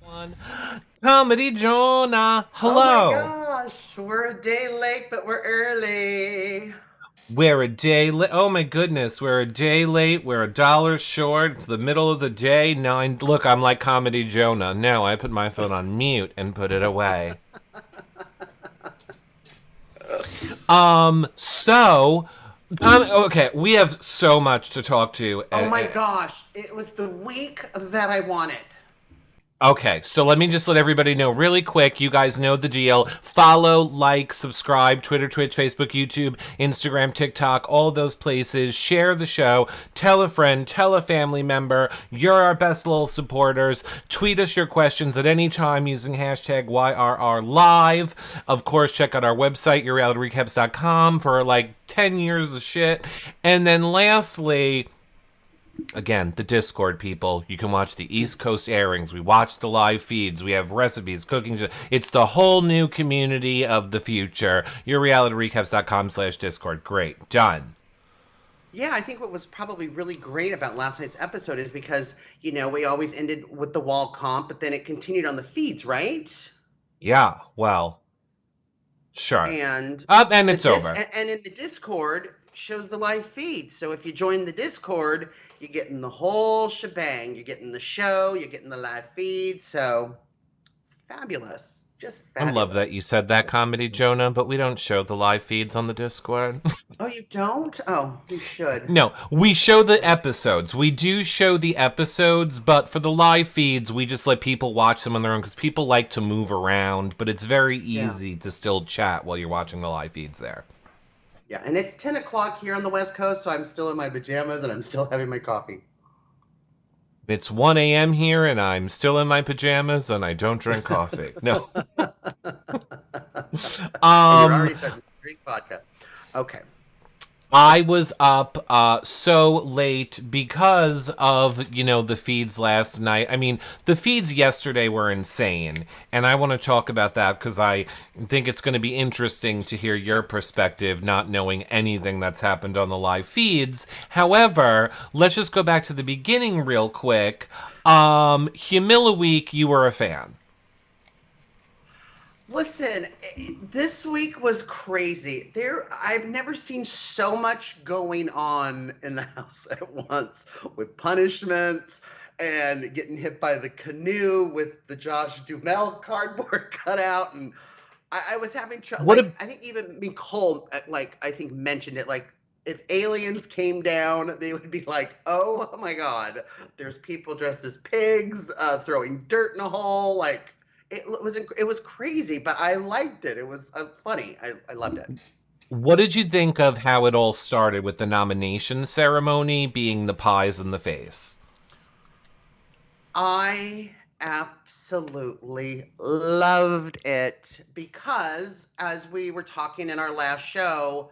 One. Comedy Jonah. Oh my Hello. gosh, we're a day late, but we're early. We're a day late. Oh my goodness. We're a day late. We're $1 short. It's the middle of the day. Look, I'm like Comedy Jonah. No, I put my phone on mute and put it away. So, okay, we have so much to talk to. Oh my gosh, it was the week that I wanted. Okay, so let me just let everybody know really quick. You guys know the deal. Follow, like, subscribe, Twitter, Twitch, Facebook, YouTube, Instagram, TikTok, all those places. Share the show. Tell a friend, tell a family member. You're our best little supporters. Tweet us your questions at any time using hashtag YRRLive. Of course, check out our website, yourrealityrecaps.com, for like 10 years of shit. And then lastly, again, the Discord people. You can watch the East Coast airings. We watch the live feeds. We have recipes, cooking. It's the whole new community of the future. Yourrealityrecaps.com/Discord. Great. Done. Yeah, I think what was probably really great about last night's episode is because, we always ended with the wall comp, but then it continued on the feeds, right? Yeah, well, sure. And and it's over. And in the Discord shows the live feed. So if you join the Discord, you're getting the whole shebang. You're getting the show, you're getting the live feed. So it's fabulous. Just fabulous. I love that you said that, Comedy Jonah, but we don't show the live feeds on the Discord. Oh, you don't? Oh, you should. No, we show the episodes. We do show the episodes, but for the live feeds, we just let people watch them on their own because people like to move around, but it's very easy to still chat while you're watching the live feeds there. Yeah, and it's 10 o'clock here on the West Coast, so I'm still in my pajamas and I'm still having my coffee. It's 1 a.m. here, and I'm still in my pajamas, and I don't drink coffee. No. You're already starting to drink vodka. Okay. I was up so late because of, the feeds last night. I mean, the feeds yesterday were insane, and I want to talk about that because I think it's going to be interesting to hear your perspective, not knowing anything that's happened on the live feeds. However, let's just go back to the beginning real quick. Humilla Week, you were a fan. Listen, this week was crazy. I've never seen so much going on in the house at once, with punishments and getting hit by the canoe with the Josh Duhamel cardboard cutout, and I was having trouble. I think even Nicole, I think mentioned it. Like, if aliens came down, they would be like, "Oh my God, there's people dressed as pigs throwing dirt in a hole." Like, it was crazy, but I liked it. It was funny. I loved it. What did you think of how it all started with the nomination ceremony being the pies in the face? I absolutely loved it because, as we were talking in our last show,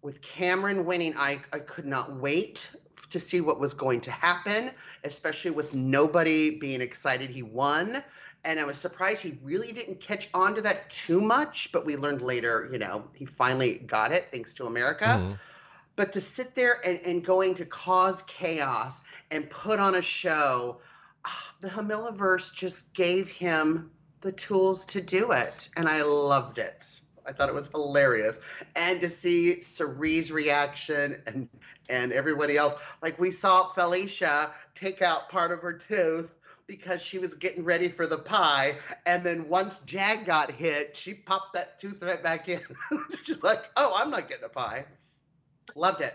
with Cameron winning, I could not wait to see what was going to happen, especially with nobody being excited he won. And I was surprised he really didn't catch on to that too much, but we learned later, he finally got it, thanks to America. Mm-hmm. But to sit there and going to cause chaos and put on a show, the Hamillaverse just gave him the tools to do it. And I loved it. I thought it was hilarious. And to see Cerie's reaction and everybody else. Like, we saw Felicia take out part of her tooth because she was getting ready for the pie. And then once Jag got hit, she popped that tooth right back in. She's like, "Oh, I'm not getting a pie." Loved it.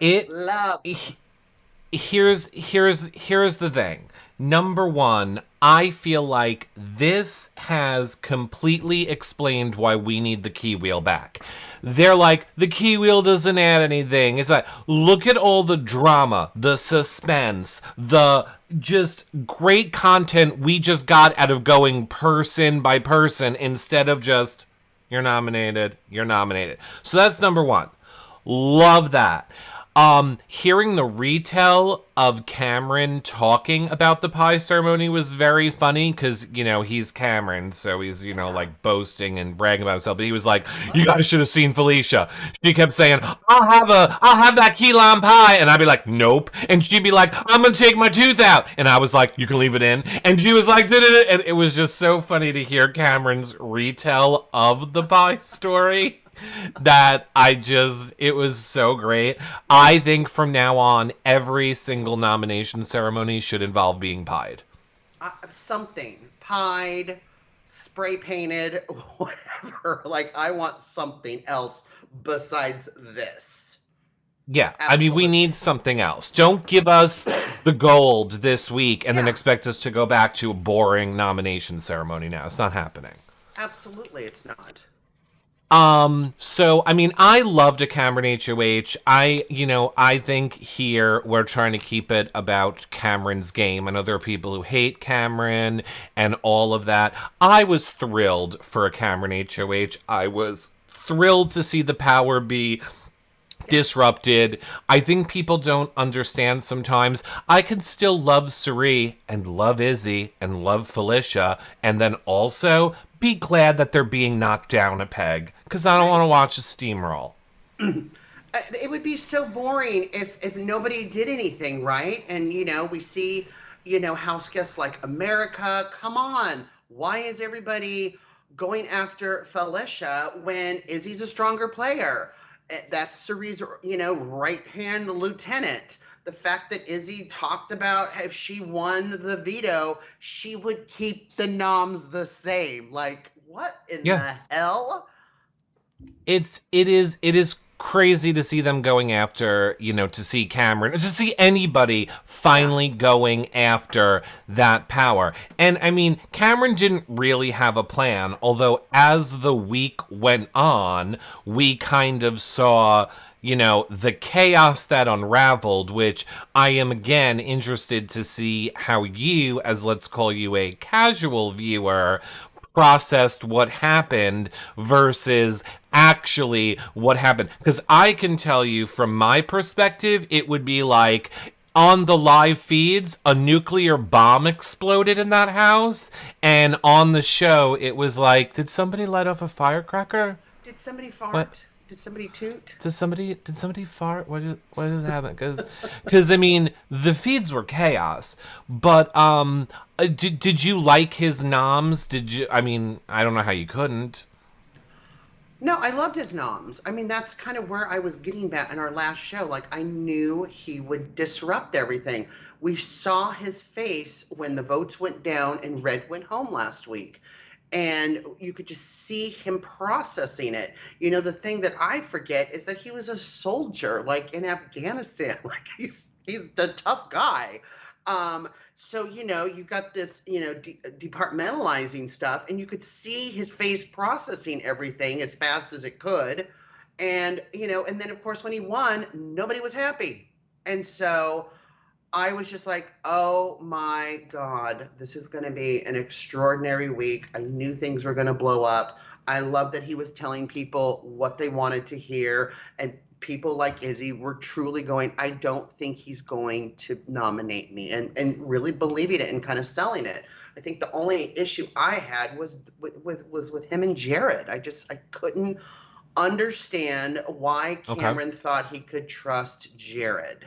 Here's the thing. Number one, I feel like this has completely explained why we need the key wheel back. They're like, the key wheel doesn't add anything. It's like, look at all the drama, the suspense, the just great content we just got out of going person by person instead of just, you're nominated. So that's number one. Love that. Hearing the retell of Cameron talking about the pie ceremony was very funny because, you know, he's Cameron, so he's, you know, like boasting and bragging about himself. But he was like, "You guys should have seen Felicia. She kept saying, I'll have that key lime pie," and I'd be like, "Nope," and she'd be like, "I'm gonna take my tooth out," and I was like, "You can leave it in," and she was like, "Da-da-da," and it was just so funny to hear Cameron's retell of the pie story. That it was so great. I think from now on, every single nomination ceremony should involve being pied. Something. Pied, spray painted, whatever. Like, I want something else besides this. Yeah, absolutely. I mean, we need something else. Don't give us the gold this week and then expect us to go back to a boring nomination ceremony now. It's not happening. Absolutely, it's not. So, I mean, I loved a Cameron HOH. I think here we're trying to keep it about Cameron's game. I know there are people who hate Cameron and all of that. I was thrilled for a Cameron HOH. I was thrilled to see the power be disrupted. I think people don't understand sometimes. I can still love Cirie and love Izzy and love Felicia and then also be glad that they're being knocked down a peg because I don't want to watch a steamroll. It would be so boring if nobody did anything, right? And, you know, we see, you know, house guests like America. Come on. Why is everybody going after Felicia when Izzy's a stronger player? That's Cirie's, you know, right-hand lieutenant. The fact that Izzy talked about if she won the veto, she would keep the noms the same. Like, what in the hell? It is crazy to see them going after, you know, to see Cameron, to see anybody finally going after that power. And I mean, Cameron didn't really have a plan, although as the week went on, we kind of saw, you know, the chaos that unraveled, which I am again interested to see how you, as let's call you a casual viewer, processed what happened versus actually what happened. Because I can tell you from my perspective, it would be like on the live feeds, a nuclear bomb exploded in that house. And on the show, it was like, did somebody light off a firecracker? Did somebody fart? What? Did somebody toot? Did somebody fart? What just happened? Because I mean, the feeds were chaos. But did you like his noms? Did you? I mean, I don't know how you couldn't. No, I loved his noms. I mean, that's kind of where I was getting back in our last show. Like, I knew he would disrupt everything. We saw his face when the votes went down and Red went home last week. And you could just see him processing it. You know, the thing that I forget is that he was a soldier, like in Afghanistan. Like he's a tough guy. So, you know, you've got this, you know, departmentalizing stuff, and you could see his face processing everything as fast as it could. And, you know, and then of course when he won, nobody was happy. And so I was just like, oh my God, this is going to be an extraordinary week. I knew things were going to blow up. I love that he was telling people what they wanted to hear. And people like Izzy were truly going, I don't think he's going to nominate me, and really believing it and kind of selling it. I think the only issue I had was with him and Jared. I couldn't understand why Cameron thought he could trust Jared.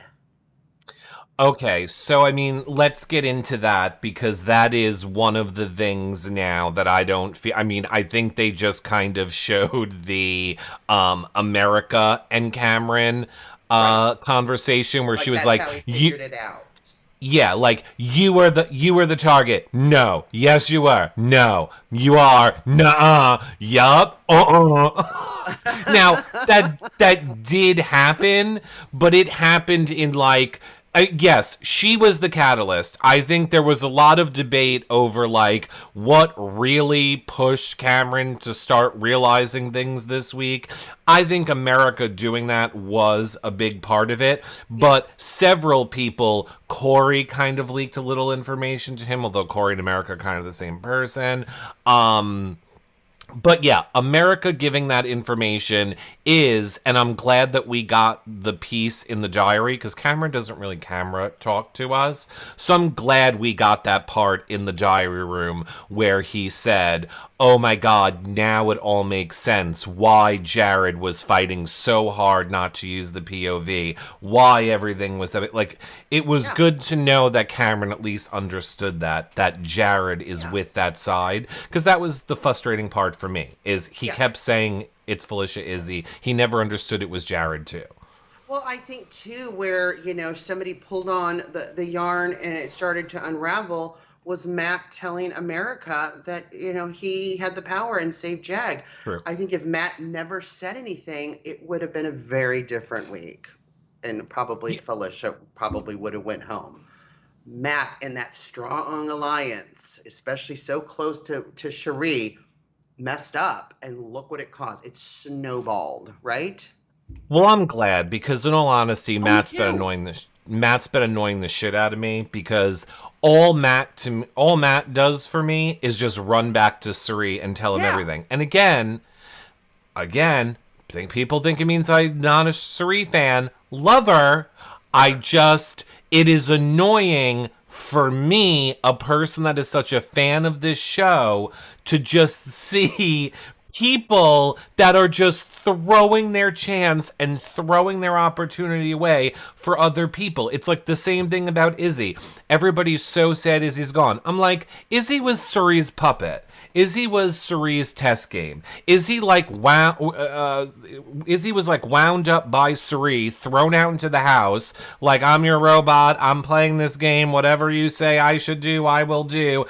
Okay, so I mean, let's get into that because that is one of the things now that I don't feel. I mean, I think they just kind of showed the America and Cameron conversation where she was like, "You figured it out." Yeah, like you were the target. No, yes you were. No, you are. Nuh-uh. Yup. Now that did happen, but it happened in like. Yes, she was the catalyst. I think there was a lot of debate over, like, what really pushed Cameron to start realizing things this week. I think America doing that was a big part of it, but several people, Corey kind of leaked a little information to him, although Corey and America are kind of the same person. But yeah, America giving that information is, and I'm glad that we got the piece in the diary because Cameron doesn't really camera talk to us. So I'm glad we got that part in the diary room where he said, oh my God, now it all makes sense why Jared was fighting so hard not to use the POV, why everything was like, it was good to know that Cameron at least understood that Jared is with that side, because that was the frustrating part for me, is he kept saying it's Felicia Izzy. He never understood it was Jared too. Well, I think too, where, somebody pulled on the yarn and it started to unravel, was Matt telling America that, he had the power and saved Jag. True. I think if Matt never said anything, it would have been a very different week. And probably Felicia probably would have went home. Matt and that strong alliance, especially so close to Cherie, messed up, and look what it caused. It snowballed, right? Well, I'm glad, because in all honesty, Matt's been annoying the shit out of me, because all Matt does for me is just run back to Suri and tell him everything. And again, people think it means I'm not a Suri fan. Love her. It is annoying for me, a person that is such a fan of this show, to just see people that are just throwing their chance and throwing their opportunity away for other people. It's like the same thing about Izzy. Everybody's so sad Izzy's gone. I'm like, Izzy was Suri's puppet. Izzy was Surie's test game. Izzy was like wound up by Suri, thrown out into the house, like, I'm your robot, I'm playing this game, whatever you say I should do, I will do.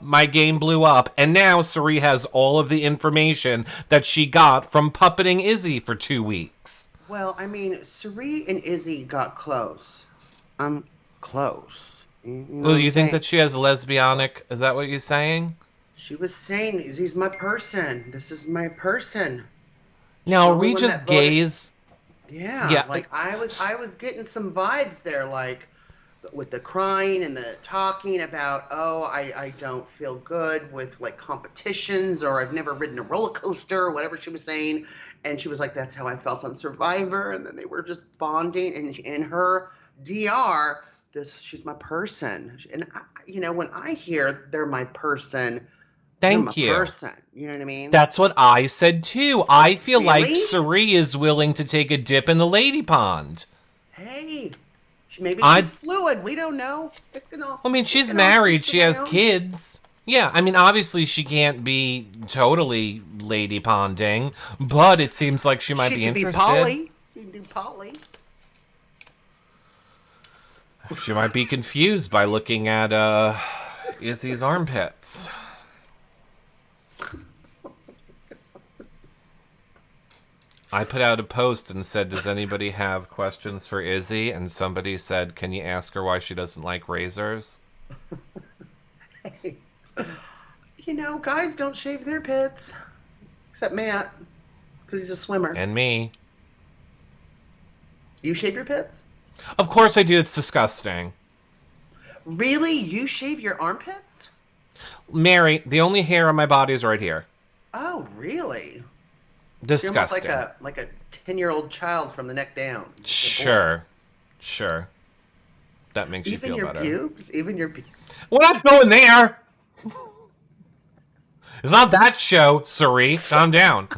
My game blew up, and now Suri has all of the information that she got from puppeting Izzy for 2 weeks. Well, I mean, Suri and Izzy got close. Close. You think that she has a lesbianic? Is that what you're saying? She was saying, Izzy's my person. This is my person. Now, are we just gays? Yeah. Like, I was getting some vibes there, like, with the crying and the talking about, I don't feel good with, like, competitions, or I've never ridden a roller coaster, or whatever she was saying. And she was like, that's how I felt on Survivor. And then they were just bonding. And in her DR, she's my person. And, when I hear they're my person, thank you. Person. You know what I mean? That's what I said too. I feel like Suri is willing to take a dip in the lady pond. Hey, she's fluid. We don't know. I mean, she's married. She has kids. Yeah, I mean, obviously she can't be totally lady ponding, but it seems like she might be interested. She can do poly. She might be confused by looking at Izzy's armpits. I put out a post and said, does anybody have questions for Izzy? And somebody said, can you ask her why she doesn't like razors? Hey, guys don't shave their pits. Except Matt, because he's a swimmer. And me. You shave your pits? Of course I do. It's disgusting. Really? You shave your armpits? Mary, the only hair on my body is right here. Oh, really? Disgusting. You're almost like a 10-year-old child from the neck down. Sure. That makes you feel better. Even your pubes? We're not going there. It's not that show, Suri. Calm down.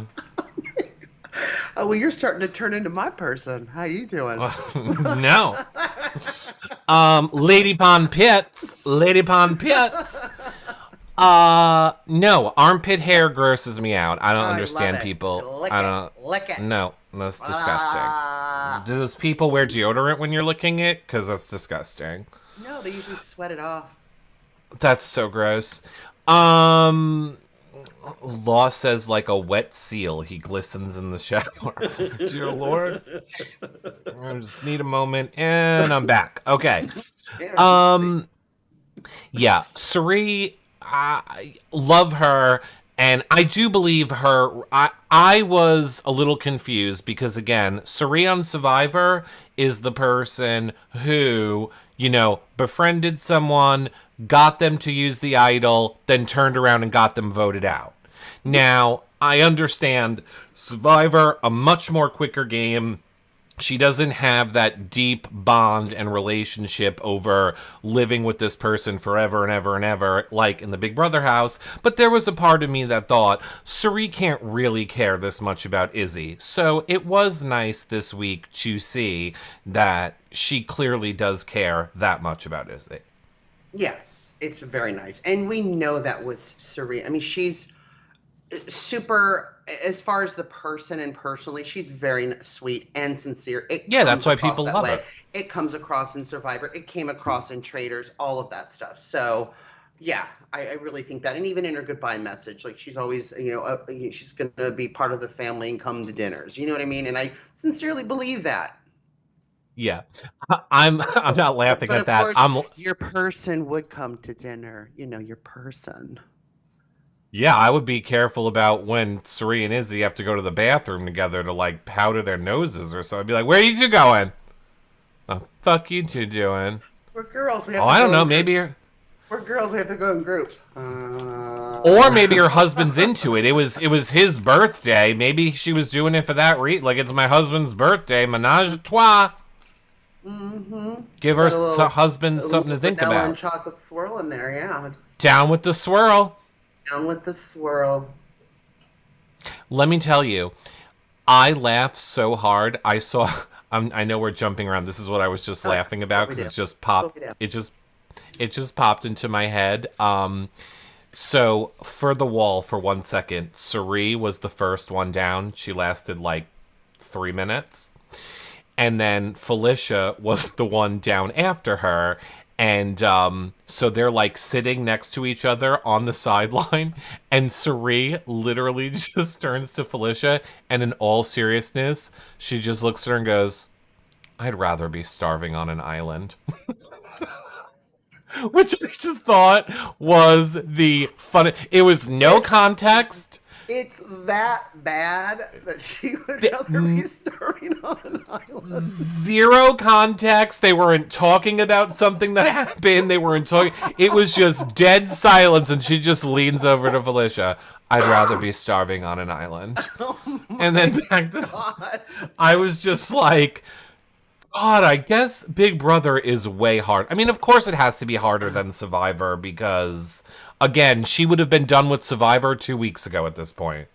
Oh, well, you're starting to turn into my person. How you doing? No. Lady Pond Pits. No, armpit hair grosses me out. I don't understand people. Lick it. No, that's disgusting. Do those people wear deodorant when you're licking it? Because that's disgusting. No, they usually sweat it off. That's so gross. Law says, like a wet seal, he glistens in the shower. Dear Lord. I just need a moment, and I'm back. Okay. Yeah, Suri, I love her, and I do believe her. I was a little confused because, again, Suri on Survivor is the person who, befriended someone, got them to use the idol, then turned around and got them voted out. Now, I understand Survivor, a much more quicker game. She doesn't have that deep bond and relationship over living with this person forever and ever and ever, like in the Big Brother house. But there was a part of me that thought, Cirie can't really care this much about Izzy. So it was nice this week to see that she clearly does care that much about Izzy. Yes, it's very nice. And we know that with Cirie. I mean, she's super, as far as the person and personally, she's very sweet and sincere. Yeah, that's why people love her. It comes across in Survivor. It came across in Traitors, all of that stuff. So, yeah, I really think that. And even in her goodbye message, like she's always, she's going to be part of the family and come to dinners. You know what I mean? And I sincerely believe that. Yeah, I'm not laughing at that. Your person would come to dinner. Your person. Yeah, I would be careful about when Cirie and Izzy have to go to the bathroom together to, like, powder their noses or so. I'd be like, where are you two going? The fuck you two doing? We're girls. We have I don't know. Maybe we're girls. We have to go in groups. Or maybe her husband's into it. It was his birthday. Maybe she was doing it for that reason. Like, it's my husband's birthday. Menage a trois. Mm-hmm. Give her husband something to think about. And chocolate swirl in there, yeah. Down with the swirl. Down with the swirl. Let me tell you, I laughed so hard. I saw. I know we're jumping around. This is what I was just laughing about because it just popped. It just popped into my head. So for the wall for 1 second, Cirie was the first one down. She lasted like 3 minutes. And then Felicia was the one down after her. And so they're like sitting next to each other on the sideline. And Cirie literally just turns to Felicia. And in all seriousness, she just looks at her and goes, I'd rather be starving on an island. Which I just thought was the funny. It was no context. It's that bad that she would rather be starving on an island. Zero context. They weren't talking about something that happened. They weren't talking. It was just dead silence, and she just leans over to Felicia. I'd rather be starving on an island. And then back to I was just like, God, I guess Big Brother is way hard. I mean, of course it has to be harder than Survivor because, again, she would have been done with Survivor 2 weeks ago at this point.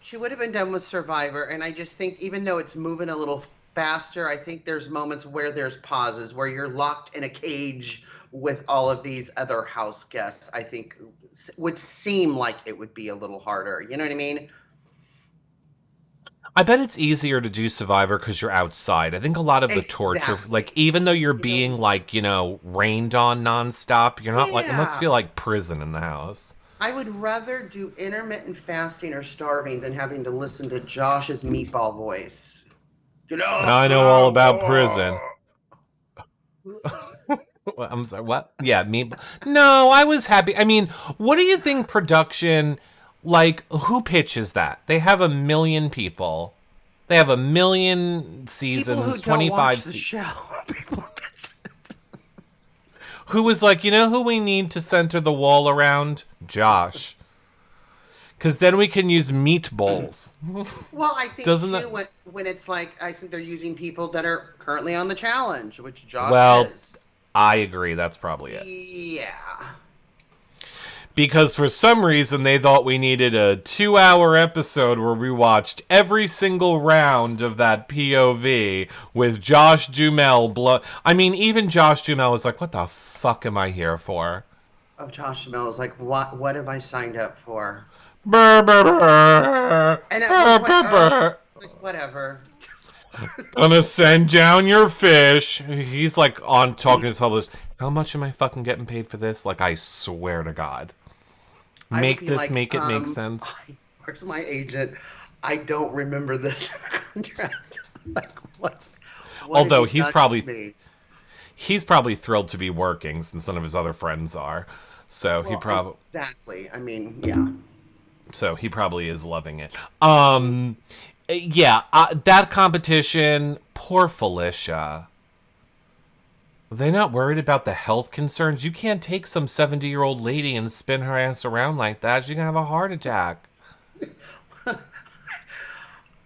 She would have been done with Survivor, and I just think even though it's moving a little faster, I think there's moments where there's pauses, where you're locked in a cage with all of these other house guests. I think would seem like it would be a little harder. You know what I mean? I bet it's easier to do Survivor because you're outside. I think a lot of the torture, like, even though you're being, like, rained on nonstop, you're not, like, it must feel like prison in the house. I would rather do intermittent fasting or starving than having to listen to Josh's meatball voice. I know all about prison. I'm sorry, what? Yeah, meatball. No, I was happy. I mean, what do you think production... Like, who pitches that? They have 1 million people. They have 1 million seasons, 25 seasons. Who was like, who we need to center the wall around? Josh. Because then we can use meatballs. Well, I think, when it's like, I think they're using people that are currently on the challenge, which Josh is. I agree. That's probably it. Yeah. Because for some reason they thought we needed a 2-hour episode where we watched every single round of that POV with Josh Duhamel. I mean, even Josh Duhamel was like, what the fuck am I here for? Oh, Josh Duhamel was like, what have I signed up for? Burr, burr, burr. And at one point, like, whatever. Gonna send down your fish. He's like on talking to his publicist. How much am I fucking getting paid for this? Like, I swear to God. Make it make sense. Where's my agent? I don't remember this contract. Like, what although he's probably thrilled to be working since none of his other friends are. So he probably exactly. I mean, yeah. So he probably is loving it. Yeah, that competition. Poor Felicia. Are they not worried about the health concerns? You can't take some 70-year-old lady and spin her ass around like that. She's going to have a heart attack.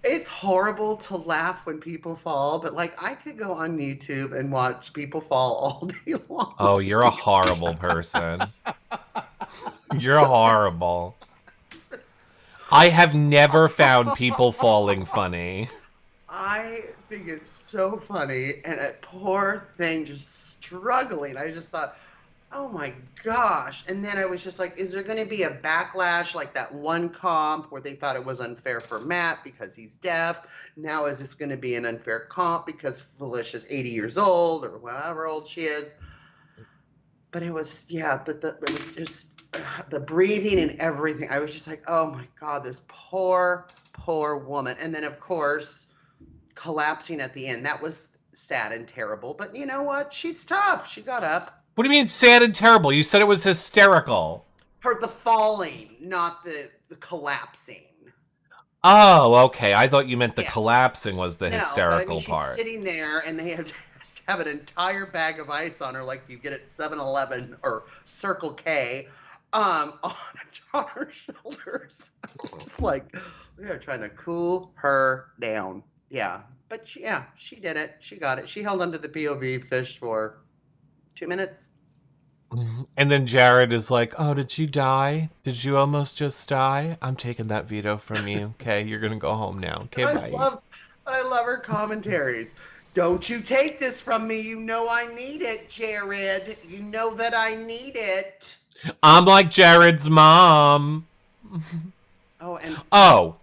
It's horrible to laugh when people fall, but like I could go on YouTube and watch people fall all day long. Oh, you're a horrible person. You're horrible. I have never found people falling funny. I think it's so funny, and that poor thing just struggling. I just thought, oh my gosh. And then I was just like, is there going to be a backlash like that one comp where they thought it was unfair for Matt because he's deaf? Now is this going to be an unfair comp because Felicia's 80 years old or whatever old she is? But it was, yeah, it was just the breathing and everything. I was just like, oh my God, this poor, poor woman. And then, of course, collapsing at the end. That was sad and terrible. But you know what? She's tough. She got up. What do you mean sad and terrible? You said it was hysterical. The falling, not the collapsing. Oh, okay. I thought you meant the Yeah. collapsing was the No, hysterical but I mean, part. she's sitting there and they have to have an entire bag of ice on her like you get at 7-Eleven or Circle K on her shoulders. It's just like they're trying to cool her down. Yeah. But she did it. She got it. She held onto the POV fish for 2 minutes. And then Jared is like, oh, did you die? Did you almost just die? I'm taking that veto from you. Okay, you're going to go home now. Okay, bye. I love her commentaries. Don't you take this from me. You know I need it, Jared. You know that I need it. I'm like Jared's mom. Oh.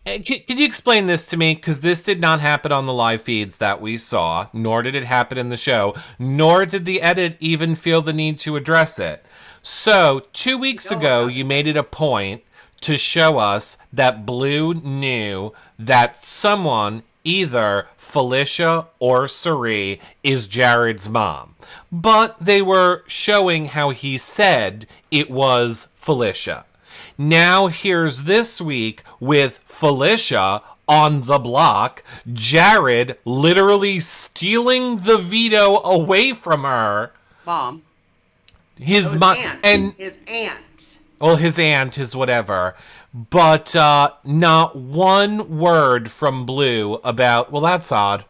Yeah. Can you explain this to me? Because this did not happen on the live feeds that we saw, nor did it happen in the show, nor did the edit even feel the need to address it. So, 2 weeks ago, you made it a point to show us that Blue knew that someone, either Felicia or Cirie, is Jared's mom. But they were showing how he said it was Felicia. Now here's this week with Felicia on the block, Jared literally stealing the veto away from her. Mom. His mom and his aunt. Well, his aunt is whatever. But not one word from Blue about, well, that's odd.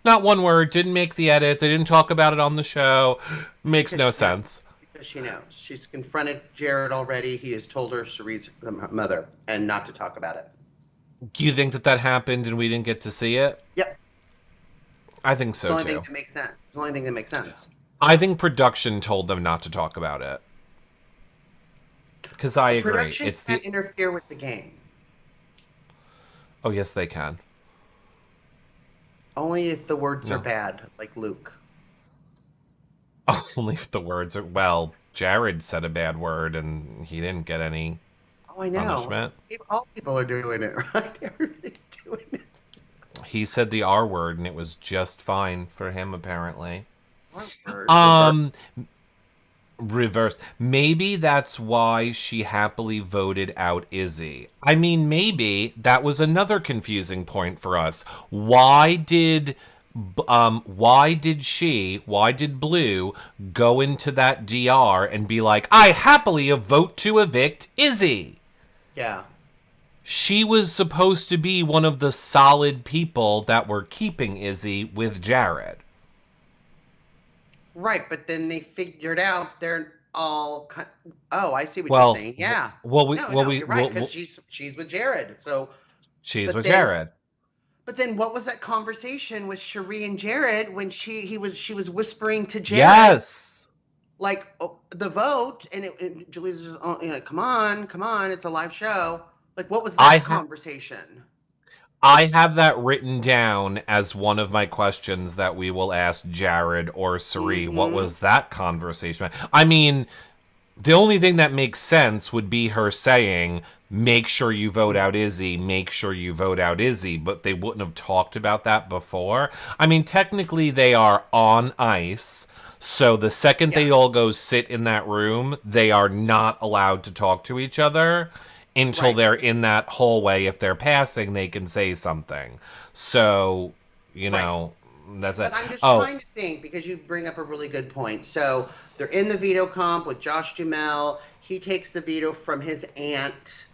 Not one word. Didn't make the edit. They didn't talk about it on the show. Makes no sense. Because she knows. She's confronted Jared already. He has told her Cirie's the mother and not to talk about it. Do you think that happened and we didn't get to see it? Yep. I think so, too. It's the only thing that makes sense. It's the only thing that makes sense. I think production told them not to talk about it. Because I agree. Production can't interfere with the game. Oh, yes, they can. Only if the words are bad, like Luke. Only if the words are... Well, Jared said a bad word and he didn't get any punishment. All people are doing it, right? Everybody's doing it. He said the R word and it was just fine for him, apparently. Reverse. Maybe that's why she happily voted out Izzy. I mean, maybe that was another confusing point for us. Why did Blue go into that DR and be like, I happily vote to evict Izzy? Yeah. She was supposed to be one of the solid people that were keeping Izzy with Jared. Right, but then they figured out they're all. Oh, I see what you're saying. Yeah. You're right, because she's with Jared. So she's with Jared. But then, what was that conversation with Cirie and Jared when she was whispering to Jared? Yes. Like the vote, and Julie's just, come on, it's a live show. Like, what was that conversation? I have that written down as one of my questions that we will ask Jared or Cirie. Mm-hmm. What was that conversation? I mean, the only thing that makes sense would be her saying, make sure you vote out Izzy, make sure you vote out Izzy, but they wouldn't have talked about that before. I mean, technically they are on ice, so the second they all go sit in that room, they are not allowed to talk to each other. Until they're in that hallway. If they're passing, they can say something. So, that's it. But I'm just trying to think, because you bring up a really good point. So they're in the veto comp with Josh Duhamel. He takes the veto from his aunt.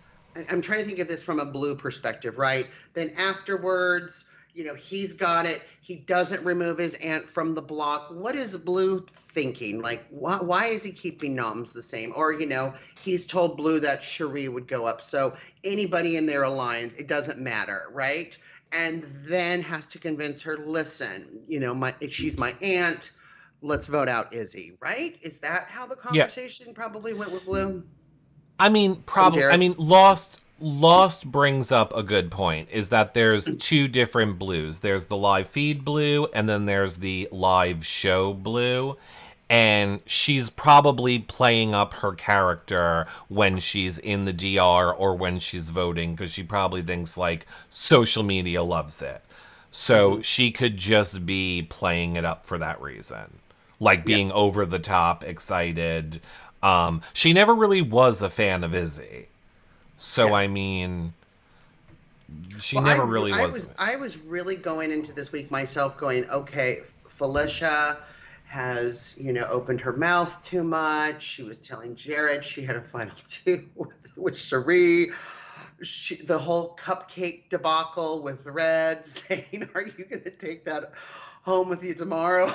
I'm trying to think of this from a Blue perspective, right? Then afterwards, he's got it. He doesn't remove his aunt from the block. What is Blue thinking? Like, why is he keeping Noms the same? Or, he's told Blue that Cherie would go up. So anybody in their alliance, it doesn't matter, right? And then has to convince her, listen, she's my aunt. Let's vote out Izzy, right? Is that how the conversation probably went with Blue? I mean, Lost brings up a good point, is that there's two different Blues. There's the live feed Blue, and then there's the live show Blue. And she's probably playing up her character when she's in the DR or when she's voting, because she probably thinks, like, social media loves it. So she could just be playing it up for that reason. Like, being over the top, excited. She never really was a fan of Izzy. So, I mean, she never really was. I was really going into this week myself going, okay, Felicia has, opened her mouth too much. She was telling Jared she had a final two with Cherie. The whole cupcake debacle with Red saying, are you going to take that home with you tomorrow?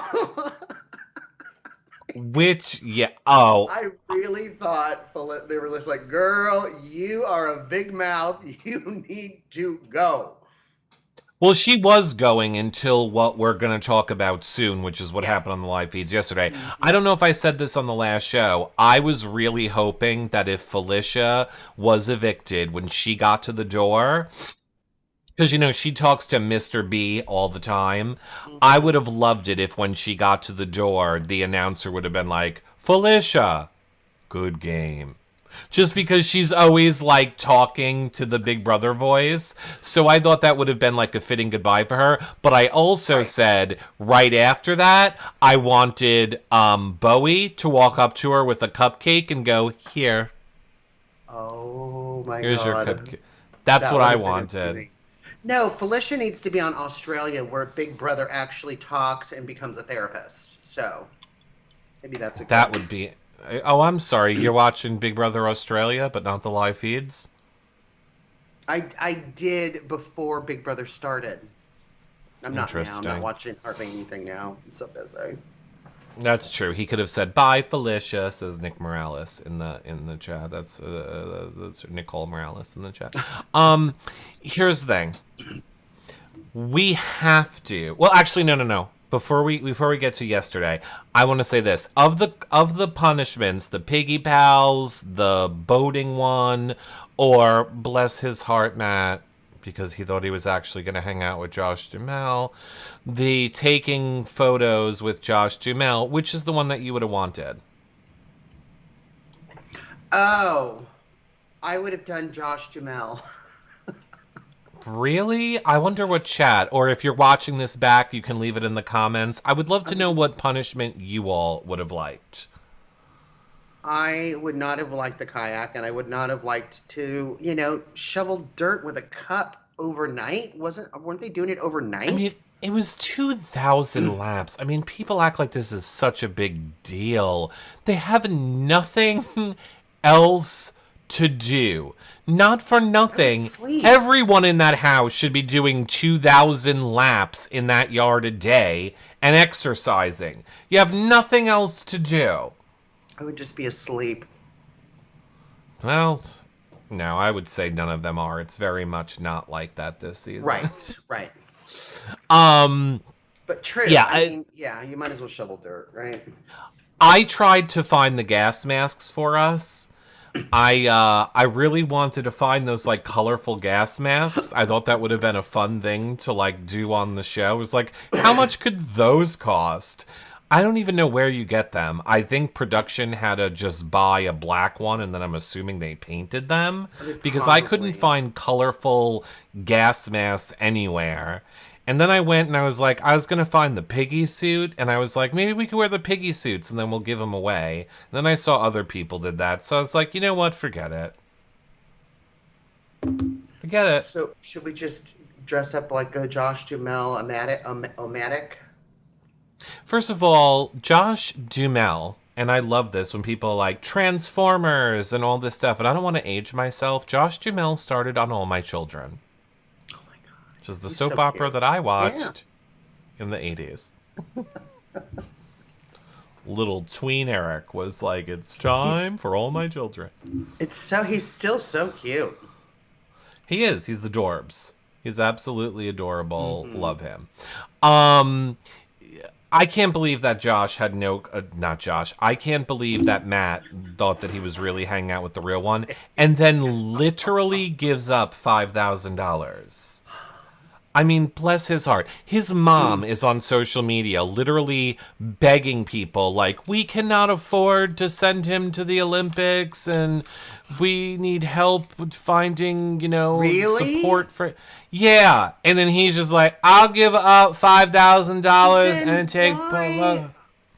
I really thought they were just like, girl, you are a big mouth. You need to go. Well, she was going until what we're going to talk about soon, which is what happened on the live feeds yesterday. I don't know if I said this on the last show. I was really hoping that if Felicia was evicted when she got to the door, because, she talks to Mr. B all the time. I would have loved it if when she got to the door, the announcer would have been like, Felicia, good game. Just because she's always, like, talking to the Big Brother voice. So I thought that would have been, like, a fitting goodbye for her. But I also said, right after that, I wanted Bowie to walk up to her with a cupcake and go, here. Oh, my God. Here's your cupcake. That's what I wanted. No, Felicia needs to be on Australia where Big Brother actually talks and becomes a therapist. So maybe that's a good That would be... Oh, I'm sorry. You're watching Big Brother Australia, but not the live feeds? I did before Big Brother started. I'm not now. I'm not watching hardly anything now. I'm so busy. That's true. He could have said, bye, Felicia, says Nick Morales in the chat. That's Nicole Morales in the chat. Here's the thing. We have to... Well, actually, no. Before we get to yesterday, I want to say this. Of the punishments, the Piggy Pals, the boating one, or bless his heart, Matt, because he thought he was actually going to hang out with Josh Duhamel, the taking photos with Josh Duhamel, which is the one that you would have wanted? Oh, I would have done Josh Duhamel. Really? I wonder what chat, or if you're watching this back, you can leave it in the comments. I would love to know what punishment you all would have liked. I would not have liked the kayak, and I would not have liked to, shovel dirt with a cup overnight. Weren't they doing it overnight? I mean, it was 2,000 laps. I mean, people act like this is such a big deal. They have nothing else to do. Not for nothing, everyone in that house should be doing 2,000 laps in that yard a day and exercising. You have nothing else to do. I would just be asleep. Well, no, I would say none of them are. It's very much not like that this season. Right. But true. Yeah, I mean, you might as well shovel dirt, right? I tried to find the gas masks for us. I really wanted to find those, like, colorful gas masks. I thought that would have been a fun thing to, like, do on the show. It was like, how much could those cost? I don't even know where you get them. I think production had to just buy a black one, and then I'm assuming they painted them. Because I couldn't find colorful gas masks anywhere. And then I went and I was like, I was going to find the piggy suit. And I was like, maybe we could wear the piggy suits and then we'll give them away. And then I saw other people did that. So I was like, you know what? Forget it. Forget it. So should we just dress up like a Josh Duhamel, Omatic? First of all, Josh Duhamel And I love this when people are like Transformers and all this stuff. And I don't want to age myself. Josh Duhamel started on All My Children, Oh my god. which is the He's soap so opera cute. that I Yeah. watched in the 80s. Little tween Eric was like, it's time for All My Children. He's still so cute. He is. He's adorbs. He's absolutely adorable. Love him. I can't believe that Josh had not Josh. I can't believe that Matt thought that he was really hanging out with the real one and then literally gives up $5,000. I mean, bless his heart. His mom is on social media literally begging people like, we cannot afford to send him to the Olympics and we need help with finding, Really? support for... Yeah. And then he's just like, I'll give up $5,000 Then and take...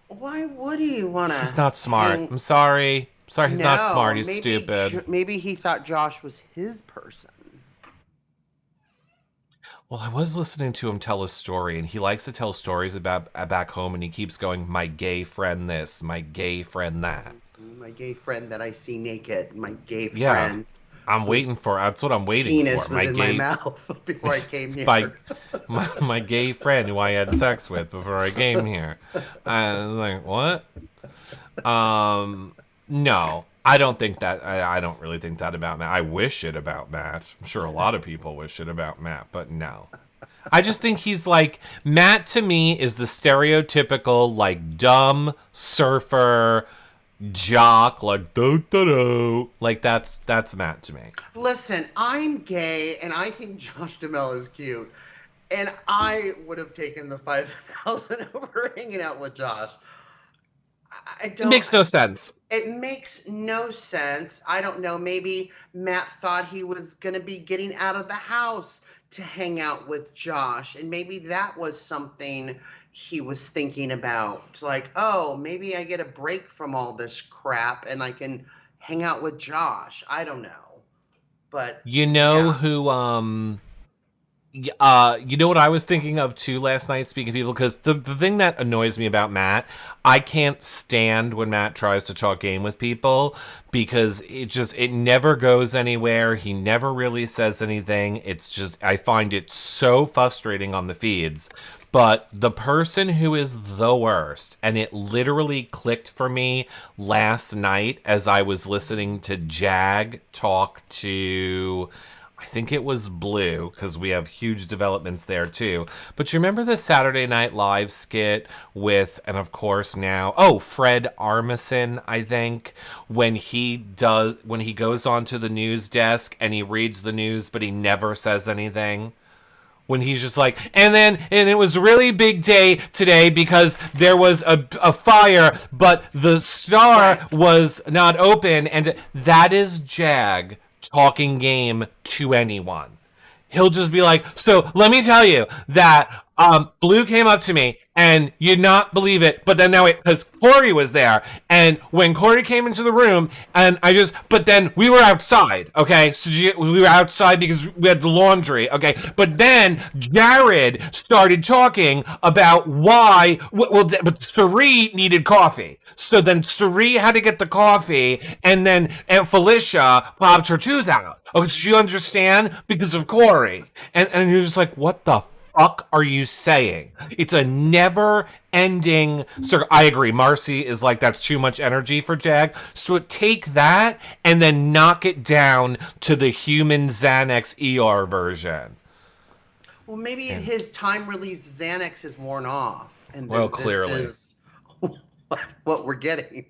why would he want to? He's not smart. I'm sorry. Sorry, he's not smart. He's stupid. Maybe he thought Josh was his person. Well, I was listening to him tell a story, and he likes to tell stories about back home, and he keeps going, my gay friend this, my gay friend that. My gay friend that I see naked. My gay Yeah. friend. I'm waiting for, that's what I'm waiting Penis for. was in my mouth before I came here. my gay friend who I had sex with before I came here. I was like, what? No. I don't think that. I don't really think that about Matt. I wish it about Matt. I'm sure a lot of people wish it about Matt, but no. I just think he's like, Matt to me is the stereotypical, like, dumb surfer jock, like, do. Like, that's Matt to me. Listen, I'm gay, and I think Josh Duhamel is cute. And I would have taken the 5,000 over hanging out with Josh. It makes no sense. It makes no sense. I don't know. Maybe Matt thought he was going to be getting out of the house to hang out with Josh. And maybe that was something he was thinking about. Like, oh, maybe I get a break from all this crap and I can hang out with Josh. I don't know. But you know who you know what I was thinking of too last night, speaking of people, because the thing that annoys me about Matt, I can't stand when Matt tries to talk game with people because it never goes anywhere. He never really says anything. It's just, I find it so frustrating on the feeds. But the person who is the worst, and it literally clicked for me last night as I was listening to Jag talk to... I think it was Blue, because we have huge developments there too. But you remember the Saturday Night Live skit with, and of course now, Fred Armisen, I think, when he goes onto the news desk and he reads the news, but he never says anything. When he's just like, and it was a really big day today because there was a fire, but the star was not open, and that is Jag talking game to anyone. He'll just be like, so let me tell you that Blue came up to me and you'd not believe it, but then now because Corey was there, and when Corey came into the room and but then we were outside, okay? So we were outside because we had the laundry, okay? But then Jared started talking about why, but Sari needed coffee. So then Sari had to get the coffee, and then Aunt Felicia popped her tooth out. Okay, so you understand? Because of Corey. And you're just like, what the fuck are you saying? It's a never-ending circle. I agree. Marcy is like, that's too much energy for Jag. So take that and then knock it down to the human Xanax ER version. Well, maybe his time-release Xanax is worn off. And Well, this clearly. is what we're getting.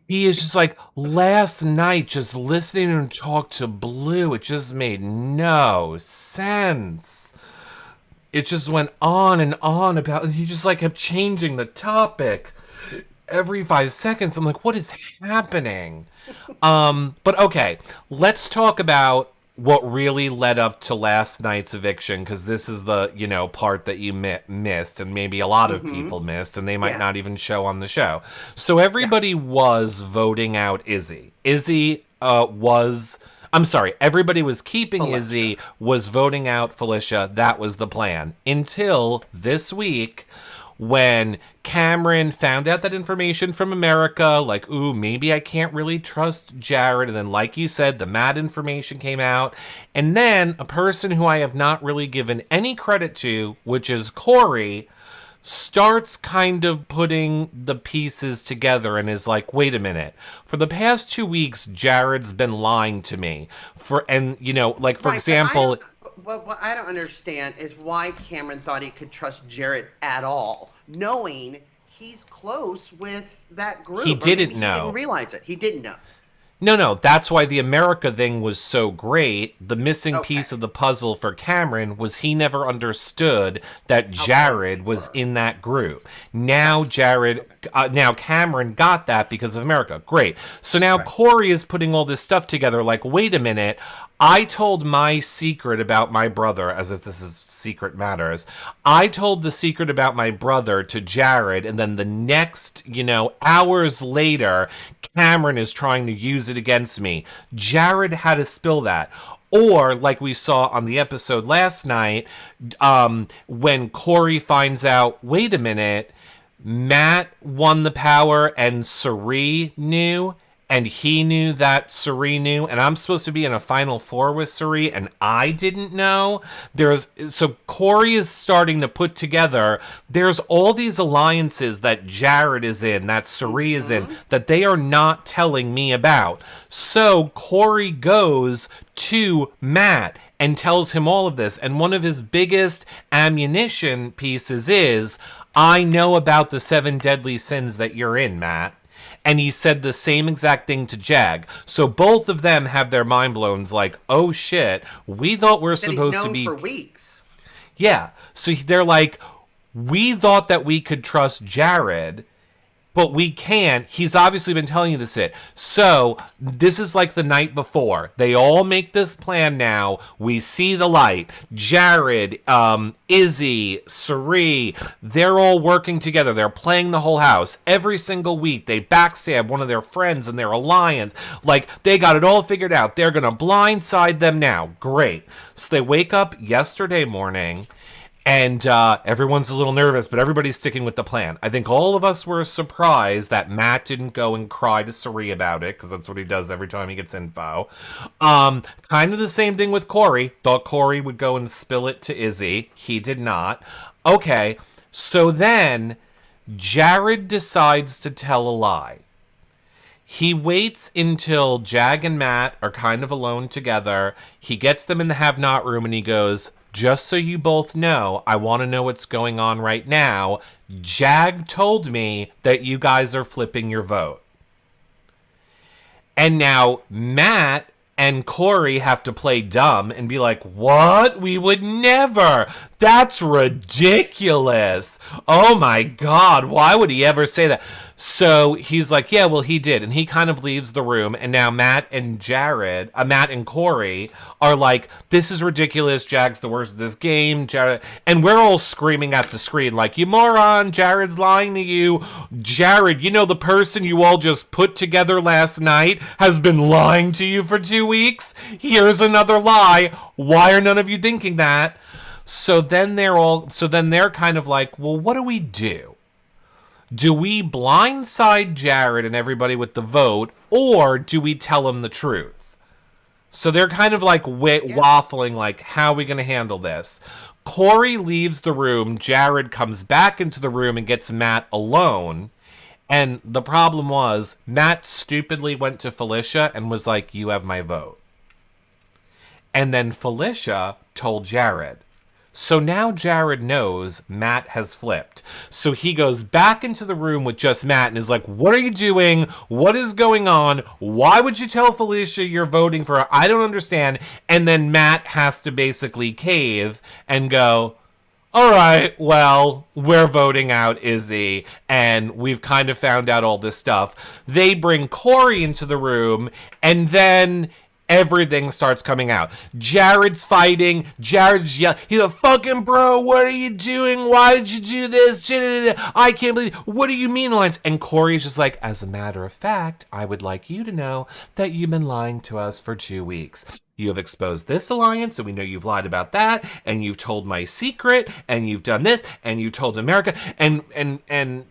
He is just like, last night, just listening to him talk to Blue, it just made no sense. It just went on and on about, and he just like kept changing the topic every 5 seconds. I'm like, what is happening? But okay, let's talk about what really led up to last night's eviction, because this is the, part that you missed, and maybe a lot of people missed, and they might not even show on the show. So everybody was voting out Izzy. Everybody was keeping Felicia. Izzy, was voting out Felicia. That was the plan. Until this week, when Cameron found out that information from America, like, ooh, maybe I can't really trust Jared. And then, like you said, the Matt information came out. And then a person who I have not really given any credit to, which is Corey, starts kind of putting the pieces together and is like, wait a minute, for the past 2 weeks, Jared's been lying to me. For Right, example, but what I don't understand is why Cameron thought he could trust Jared at all, knowing he's close with that group. He Or didn't maybe know. He didn't realize it. He didn't know. No, that's why the America thing was so great. The missing Okay. piece of the puzzle for Cameron was he never understood that Jared was in that group. Now now Cameron got that because of America. Great. So now Corey is putting all this stuff together like, wait a minute, I told my secret about my brother, as if this is secret matters. I told the secret about my brother to Jared, and then the next, hours later, Cameron is trying to use it against me. Jared had to spill that. Or, like we saw on the episode last night, when Corey finds out, wait a minute, Matt won the power and Cirie knew, and he knew that Cirie knew, and I'm supposed to be in a Final Four with Cirie, and I didn't know. So Corey is starting to put together, there's all these alliances that Jared is in, that Cirie is in, that they are not telling me about. So Corey goes to Matt and tells him all of this, and one of his biggest ammunition pieces is, I know about the 7 deadly sins that you're in, Matt. And he said the same exact thing to Jag. So both of them have their mind blown. Like, oh shit, we thought we're supposed to be for weeks. Yeah. So they're like, we thought that we could trust Jared, but we can't. He's obviously been telling you this shit. So this is like the night before. They all make this plan now. We see the light. Jared, Izzy, Cirie, they're all working together. They're playing the whole house. Every single week, they backstab one of their friends in their alliance. Like, they got it all figured out. They're going to blindside them now. Great. So they wake up yesterday morning, and everyone's a little nervous, but everybody's sticking with the plan. I think all of us were surprised that Matt didn't go and cry to Cirie about it, because that's what he does every time he gets info. Kind of the same thing with Corey. Thought Corey would go and spill it to Izzy. He did not. Okay, so then Jared decides to tell a lie. He waits until Jag and Matt are kind of alone together. He gets them in the have-not room and he goes, just so you both know, I want to know what's going on right now. Jag told me that you guys are flipping your vote. And now Matt and Corey have to play dumb and be like, what? We would never. That's ridiculous. Oh my God. Why would he ever say that? So he's like, yeah, well, he did. And he kind of leaves the room. And now Matt and Corey are like, this is ridiculous. Jag's the worst of this game. Jared. And we're all screaming at the screen like, you moron. Jared's lying to you. Jared, the person you all just put together last night has been lying to you for 2 weeks. Here's another lie. Why are none of you thinking that? So then they're kind of like, well, what do we do? Do we blindside Jared and everybody with the vote, or do we tell him the truth? So they're kind of like waffling, like, how are we going to handle this? Corey leaves the room. Jared comes back into the room and gets Matt alone. And the problem was, Matt stupidly went to Felicia and was like, you have my vote. And then Felicia told Jared. So now Jared knows Matt has flipped. So he goes back into the room with just Matt and is like, what are you doing? What is going on? Why would you tell Felicia you're voting for her? I don't understand. And then Matt has to basically cave and go, all right, well, we're voting out Izzy, and we've kind of found out all this stuff. They bring Corey into the room, and then everything starts coming out. Jared's fighting. Jared's yelling. He's a fucking bro. What are you doing? Why did you do this? I can't believe. What do you mean, Alliance? And Corey's just like, as a matter of fact, I would like you to know that you've been lying to us for 2 weeks. You have exposed this alliance, and we know you've lied about that, and you've told my secret, and you've done this, and you told America, and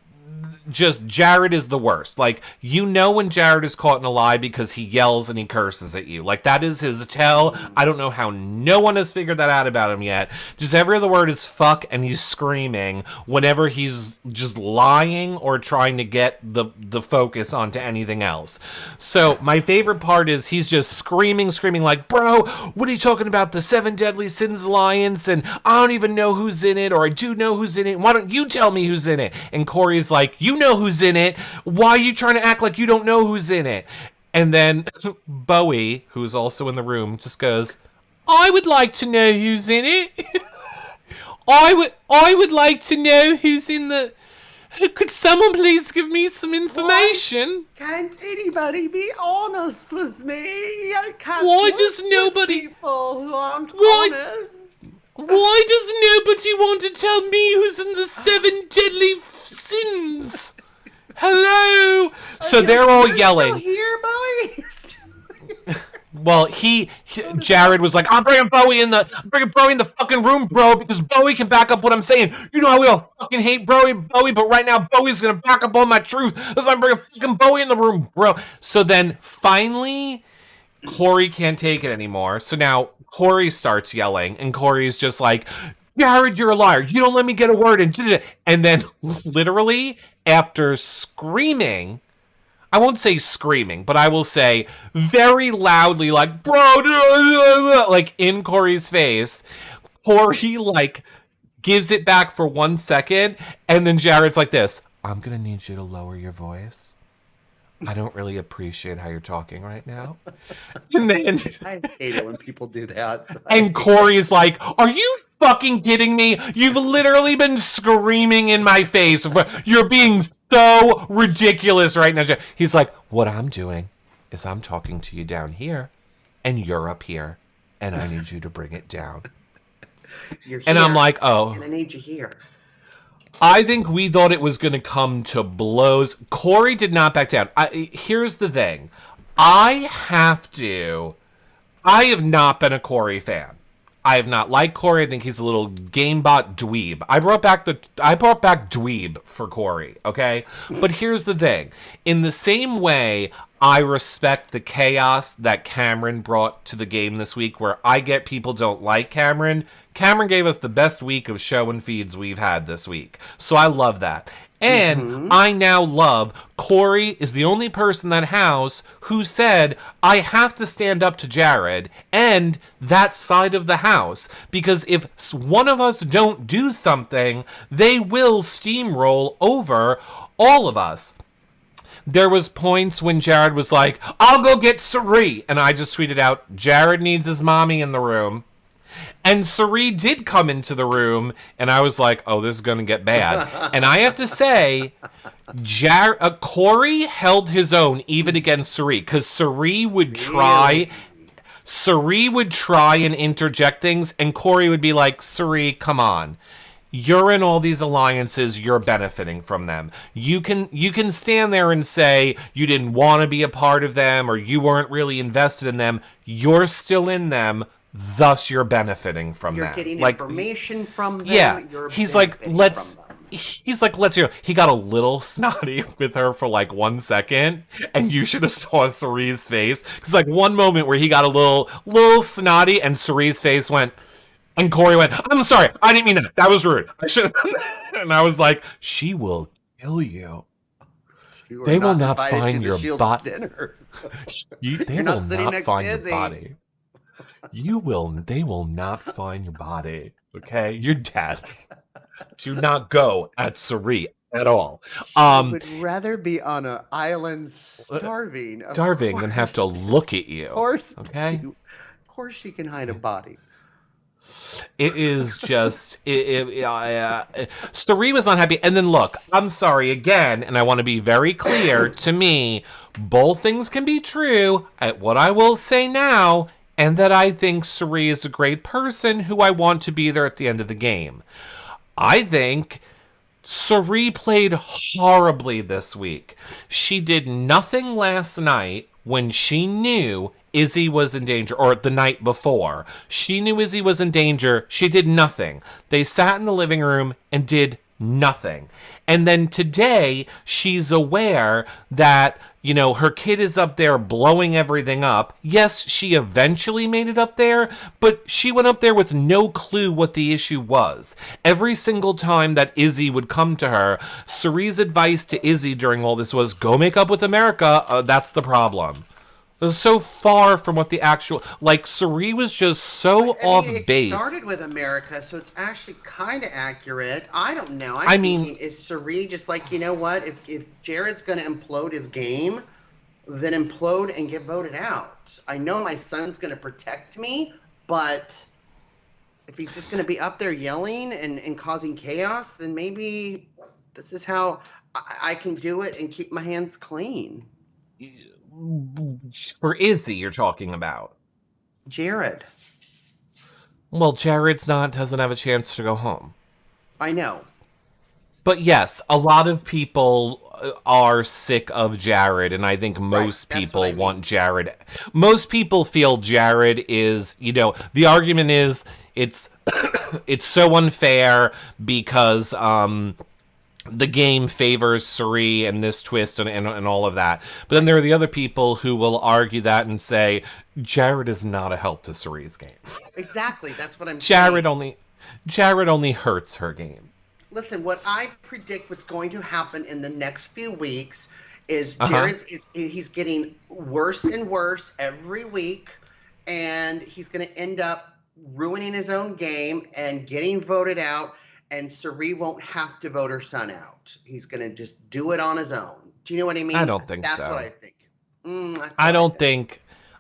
just Jared is the worst. Like, you know when Jared is caught in a lie because he yells and he curses at you. Like, that is his tell. I don't know how no one has figured that out about him yet. Just every other word is fuck, and he's screaming whenever he's just lying or trying to get the focus onto anything else. So my favorite part is he's just screaming like, bro, what are you talking about? The 7 Deadly Sins Alliance, and I don't even know who's in it, or I do know who's in it. Why don't you tell me who's in it? And Corey's like, you know who's in it. Why are you trying to act like you don't know who's in it? And then Bowie, who's also in the room, just goes, I would like to know who's in it. I would like to know who's in the... Could someone please give me some information? Why can't anybody be honest with me? I can't. Why does nobody... People who aren't honest. Why does nobody want to tell me who's in the 7 deadly sins? Hello? So they're all yelling. Still here, Bowie? Well, Jared was like, I'm bringing Bowie in the fucking room, bro, because Bowie can back up what I'm saying. You know how we all fucking hate Bowie, but right now Bowie's gonna back up all my truth. That's why I'm bringing fucking Bowie in the room, bro. So then finally, Corey can't take it anymore. So now Corey starts yelling, and Corey's just like, Jared, you're a liar. You don't let me get a word in. And then literally after screaming, I won't say screaming, but I will say very loudly, like, bro, like in Corey's face, Corey like gives it back for 1 second, and then Jared's like this, I'm gonna need you to lower your voice. I don't really appreciate how you're talking right now. And then I hate it when people do that. And Corey's like, are you fucking kidding me? You've literally been screaming in my face. You're being so ridiculous right now. He's like, what I'm doing is I'm talking to you down here, and you're up here, and I need you to bring it down. You're here, and I'm like, oh. And I need you here. I think we thought it was going to come to blows. Corey did not back down. Here's the thing. I have not been a Corey fan. I have not liked Corey. I think he's a little gamebot dweeb. I brought back dweeb for Corey, okay? But here's the thing. In the same way, I respect the chaos that Cameron brought to the game this week, where I get people don't like Cameron. Cameron gave us the best week of show and feeds we've had this week. So I love that. And I now love Corey is the only person in that house who said, I have to stand up to Jared and that side of the house. Because if one of us don't do something, they will steamroll over all of us. There was points when Jared was like, I'll go get Sari. And I just tweeted out, Jared needs his mommy in the room. And Sari did come into the room, and I was like, oh, this is going to get bad. And I have to say, Corey held his own even against Sari, because Sari would try and interject things, and Corey would be like, Sari, come on. You're in all these alliances, you're benefiting from them. You can stand there and say you didn't want to be a part of them, or you weren't really invested in them. You're still in them. Thus, you're benefiting from You're that. getting like, information from them. Yeah, he's like, let's hear. He got a little snotty with her for like 1 second, and you should have saw Sari's face. Because like one moment where he got a little snotty, and Sari's face went, and Corey went, I'm sorry, I didn't mean that. That was rude. I should. And I was like, she will kill you. They will not find your body. They will not find your body. They will not find your body. Okay? You're dead. Do not go at Sari at all. Would rather be on an island starving than have to look at you. Of course. Okay? Of course she can hide a body. It is just Sari was not happy. And then look, I'm sorry again, and I want to be very clear. To me, both things can be true. At what I will say now, and that I think Sari is a great person who I want to be there at the end of the game. I think Sari played horribly this week. She did nothing last night when she knew Izzy was in danger, or the night before. She knew Izzy was in danger. She did nothing. They sat in the living room and did nothing. And then today, she's aware that, you know, her kid is up there blowing everything up. Yes, she eventually made it up there, but she went up there with no clue what the issue was. Every single time that Izzy would come to her, Sari's advice to Izzy during all this was, go make up with America. That's the problem. It was so far from what the actual, like, Sari was just so off base. It started with America, so it's actually kind of accurate. I don't know. I mean, thinking, is Sari just like, you know what? If Jared's going to implode his game, then implode and get voted out. I know my son's going to protect me, but if he's just going to be up there yelling and causing chaos, then maybe this is how I can do it and keep my hands clean. For Izzy, you're talking about. Jared. Well, Jared's doesn't have a chance to go home. I know. But yes, a lot of people are sick of Jared, and I think most people want Jared. Most people feel Jared is, you know, the argument is it's it's so unfair because the game favors Sari and this twist and all of that. But then there are the other people who will argue that and say, Jared is not a help to Sari's game. Exactly. That's what I'm saying. Jared only hurts her game. Listen, what I predict what's going to happen in the next few weeks is Jared he's getting worse and worse every week, and he's going to end up ruining his own game and getting voted out. And Sari won't have to vote her son out. He's going to just do it on his own. Do you know what I mean? I don't think so. That's what I think.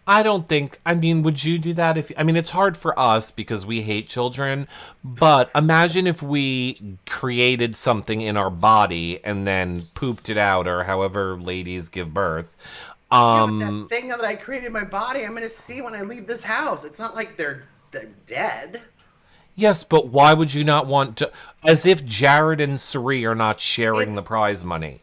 I don't think, I mean, would you do that? I mean, it's hard for us because we hate children, but imagine if we created something in our body and then pooped it out, or however ladies give birth. Yeah, but that thing that I created in my body, I'm going to see when I leave this house. It's not like they're dead. Yes, but why would you not want to? As if Jared and Sari are not sharing the prize money.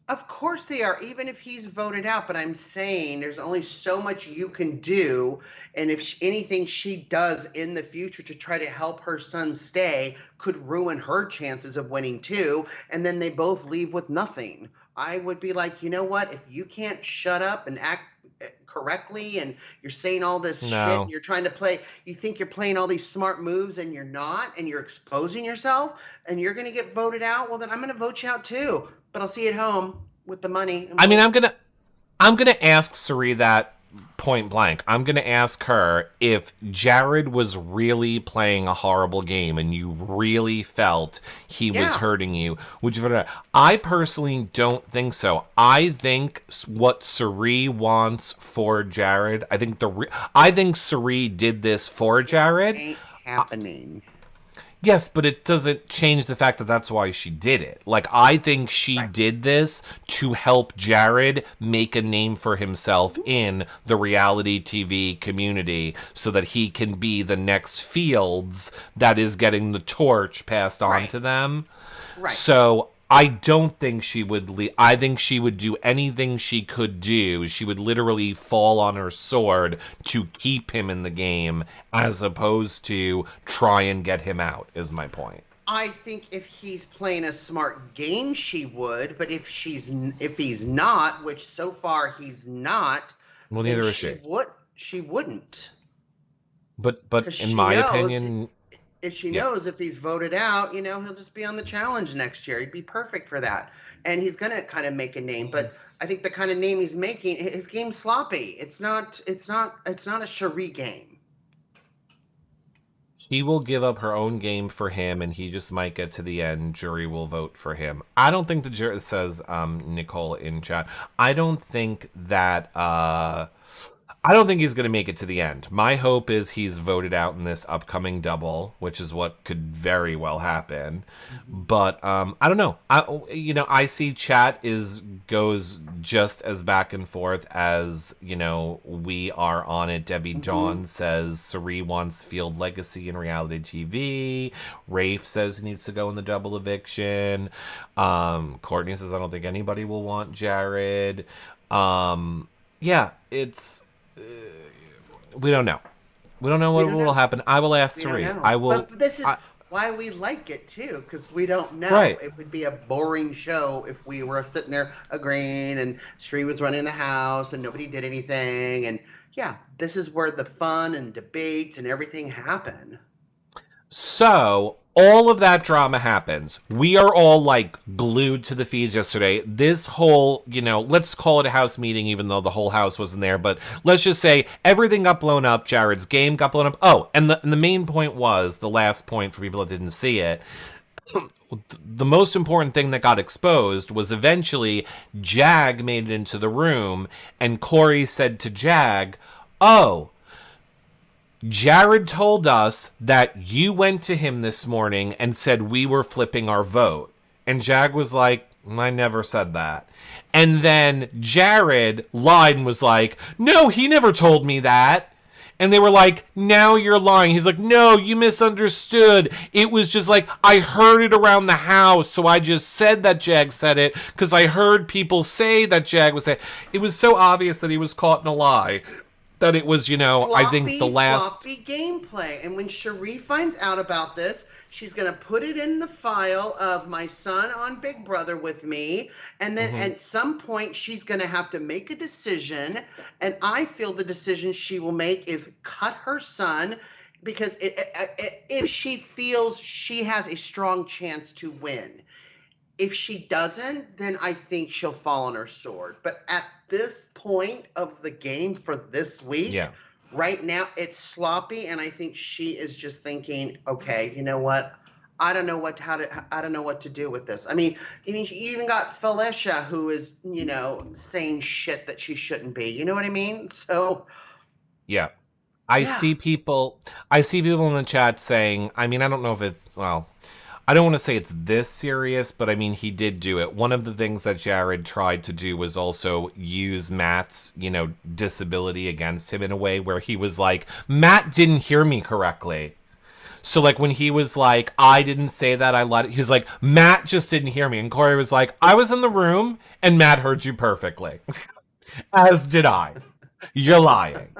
Of course they are, even if he's voted out. But I'm saying there's only so much you can do. And if anything she does in the future to try to help her son stay could ruin her chances of winning too. And then they both leave with nothing. I would be like, you know what? If you can't shut up and act correctly and you're saying all this shit and you're trying to play, you think you're playing all these smart moves and you're not, and you're exposing yourself and you're going to get voted out, well then I'm going to vote you out too, but I'll see you at home with the money. I mean, I'm going to ask Sari that point blank. I'm going to ask her if Jared was really playing a horrible game and you really felt he was hurting you. Would you? I personally don't think so. I think what Sari wants for Jared, I think Sari did this for Jared. It ain't happening. Yes, but it doesn't change the fact that that's why she did it. Like, I think she did this to help Jared make a name for himself in the reality TV community so that he can be the next Fields that is getting the torch passed on to them. Right. So I don't think she would leave. I think she would do anything she could do. She would literally fall on her sword to keep him in the game as opposed to try and get him out, is my point. I think if he's playing a smart game, she would. But if he's not, which so far he's not, well, neither is she. She wouldn't. But in my opinion, if she knows if he's voted out, you know, he'll just be on the challenge next year. He'd be perfect for that. And he's going to kind of make a name. But I think the kind of name he's making, his game's sloppy. It's not a Sari game. She will give up her own game for him, and he just might get to the end. Jury will vote for him. I don't think the jury, says Nicole in chat, I don't think that I don't think he's going to make it to the end. My hope is he's voted out in this upcoming double, which is what could very well happen. But I don't know. I see chat goes just as back and forth as we are on it. Debbie Dawn says Cirie wants Field Legacy in reality TV. Rafe says he needs to go in the double eviction. Courtney says I don't think anybody will want Jared. Yeah, it's. We don't know. We don't know what will happen. I will ask Cirie. I will. But this is why we like it too, because we don't know. Right. It would be a boring show if we were sitting there agreeing and Cirie was running the house and nobody did anything. And yeah, this is where the fun and debates and everything happen. So all of that drama happens. We are all like glued to the feeds yesterday. This whole, let's call it a house meeting, even though the whole house wasn't there. But let's just say everything got blown up. Jared's game got blown up. Oh, and the main point was, the last point for people that didn't see it, the most important thing that got exposed was eventually Jag made it into the room and Corey said to Jag, "Oh, Jared told us that you went to him this morning and said we were flipping our vote." And Jag was like, "I never said that." And then Jared lied and was like, "No, he never told me that." And they were like, "Now you're lying." He's like, "No, you misunderstood. It was just like, I heard it around the house, so I just said that Jag said it because I heard people say that Jag was saying." It was so obvious that he was caught in a lie. That it was, I think the last... Sloppy gameplay. And when Cirie finds out about this, she's going to put it in the file of my son on Big Brother with me. And then at some point, she's going to have to make a decision. And I feel the decision she will make is cut her son. Because if she feels she has a strong chance to win. If she doesn't, then I think she'll fall on her sword. But at this point of the game for this week, right now it's sloppy, and I think she is just thinking, okay, you know what? I don't know what to do with this. I mean, you even got Felicia who is, saying shit that she shouldn't be. You know what I mean? So yeah. I see people in the chat saying, I mean, I don't know if it's, well, I don't want to say it's this serious, but I mean, he did do it. One of the things that Jared tried to do was also use Matt's, disability against him in a way where he was like, Matt didn't hear me correctly. So like when he was like, I didn't say that, I lied. He was like, Matt just didn't hear me. And Corey was like, I was in the room and Matt heard you perfectly. As did I. You're lying.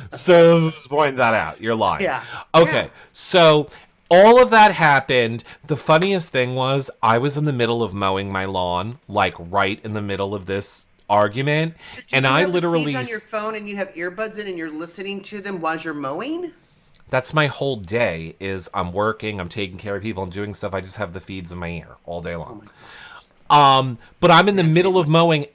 So let's point that out. You're lying. Yeah. Okay. So all of that happened. The funniest thing was I was in the middle of mowing my lawn, like right in the middle of this argument. So and I literally on your phone and you have earbuds in and you're listening to them while you're mowing? That's my whole day is I'm working, I'm taking care of people, I'm doing stuff. I just have the feeds in my ear all day long. But I'm in the middle of mowing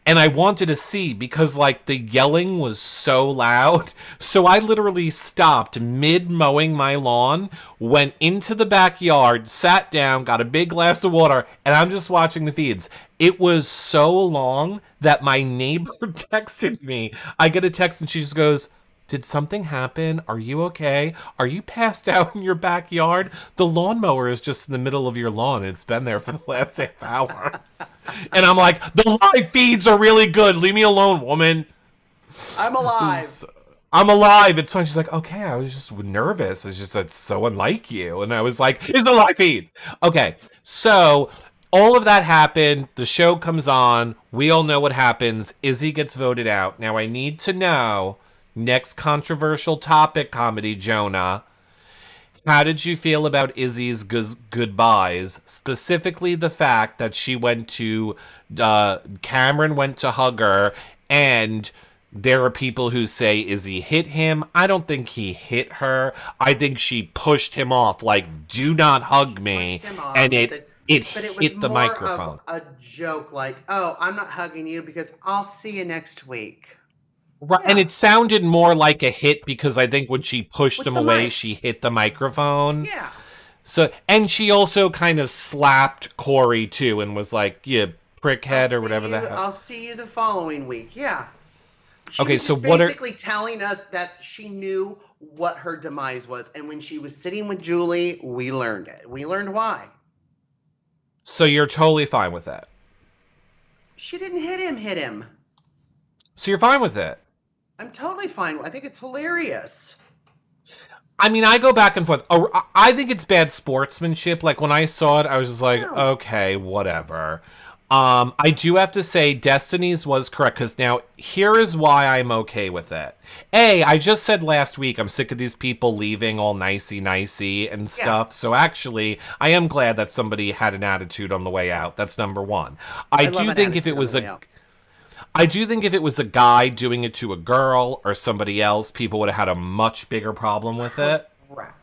and I wanted to see because like the yelling was so loud. So I literally stopped mid mowing my lawn, went into the backyard, sat down, got a big glass of water, and I'm just watching the feeds. It was so long that my neighbor texted me. I get a text and she just goes, did something happen? Are you okay? Are you passed out in your backyard? The lawnmower is just in the middle of your lawn. It's been there for the last half hour. And I'm like, the live feeds are really good. Leave me alone, woman. I'm alive. I'm alive. It's fine. She's like, okay, I was just nervous. It's just it's so unlike you. And I was like, it's the live feeds. Okay, so all of that happened. The show comes on. We all know what happens. Izzy gets voted out. Now I need to know... Next controversial topic, Comedy Jonah. How did you feel about Izzy's goodbyes? Specifically the fact that she went to... Cameron went to hug her, and there are people who say Izzy hit him. I don't think he hit her. I think she pushed him off, like, do not hug me. And it hit the microphone. A joke like, oh, I'm not hugging you because I'll see you next week. Right, yeah. And it sounded more like a hit because I think when she pushed him away, she hit the microphone. Yeah. So, and she also kind of slapped Corey too and was like, "You prickhead" or whatever the hell. I'll see you the following week. Yeah. She Okay, was so just what are basically telling us that she knew what her demise was. And when she was sitting with Julie, we learned it. We learned why. so you're totally fine with that? She didn't hit him. So you're fine with it? I'm totally fine. I think it's hilarious. I mean, I go back and forth. I think it's bad sportsmanship. Like, when I saw it, I was just like, No. okay, whatever. I do have to say Destiny's was correct, because now here is why I'm okay with it. I just said last week I'm sick of these people leaving all nicey and stuff. So actually, I am glad that somebody had an attitude on the way out. That's number one. I love do an think if attitude it on was the way out. I do think if it was a guy doing it to a girl or somebody else, people would have had a much bigger problem with it. Correct.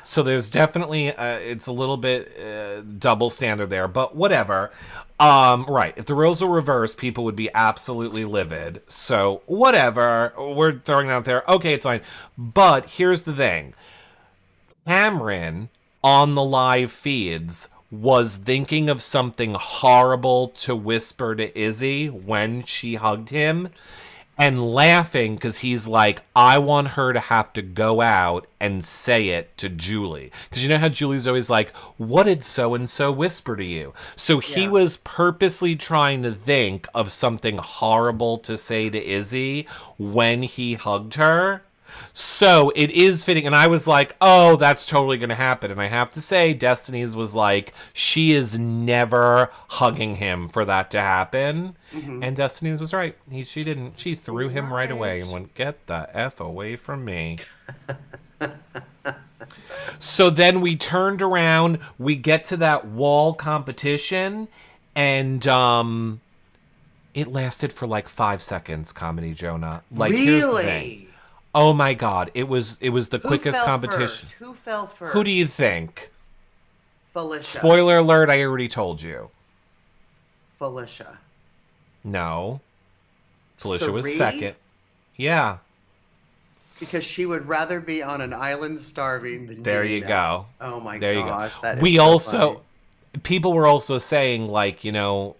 So there's definitely, it's a little bit double standard there, but whatever. Right. If the roles were reversed, people would be absolutely livid. So whatever. We're throwing it out there. Okay, it's fine. But here's the thing. Cameron, on the live feeds, was thinking of something horrible to whisper to Izzy when she hugged him, and laughing because he's like, I want her to have to go out and say it to Julie. Because you know how Julie's always like, what did so-and-so whisper to you? So he was purposely trying to think of something horrible to say to Izzy when he hugged her. So it is fitting. And I was like, oh, that's totally going to happen. And I have to say, Destiny's was like, she is never hugging him for that to happen. And Destiny's was right. She didn't. She threw him right away and went, get the F away from me. So then we turned around. We get to that wall competition. And it lasted for like 5 seconds, Comedy Jonah. Like, here's the thing. Really? Oh my God! It was the Who quickest fell competition. first? Who fell first? Who do you think? Felicia. Spoiler alert! I already told you. Felicia. No. Felicia was Cirie? second. Yeah. Because she would rather be on an island starving than There doing you that. go. Oh my There you gosh, go. that is We so also, funny. people were also saying, like, you know,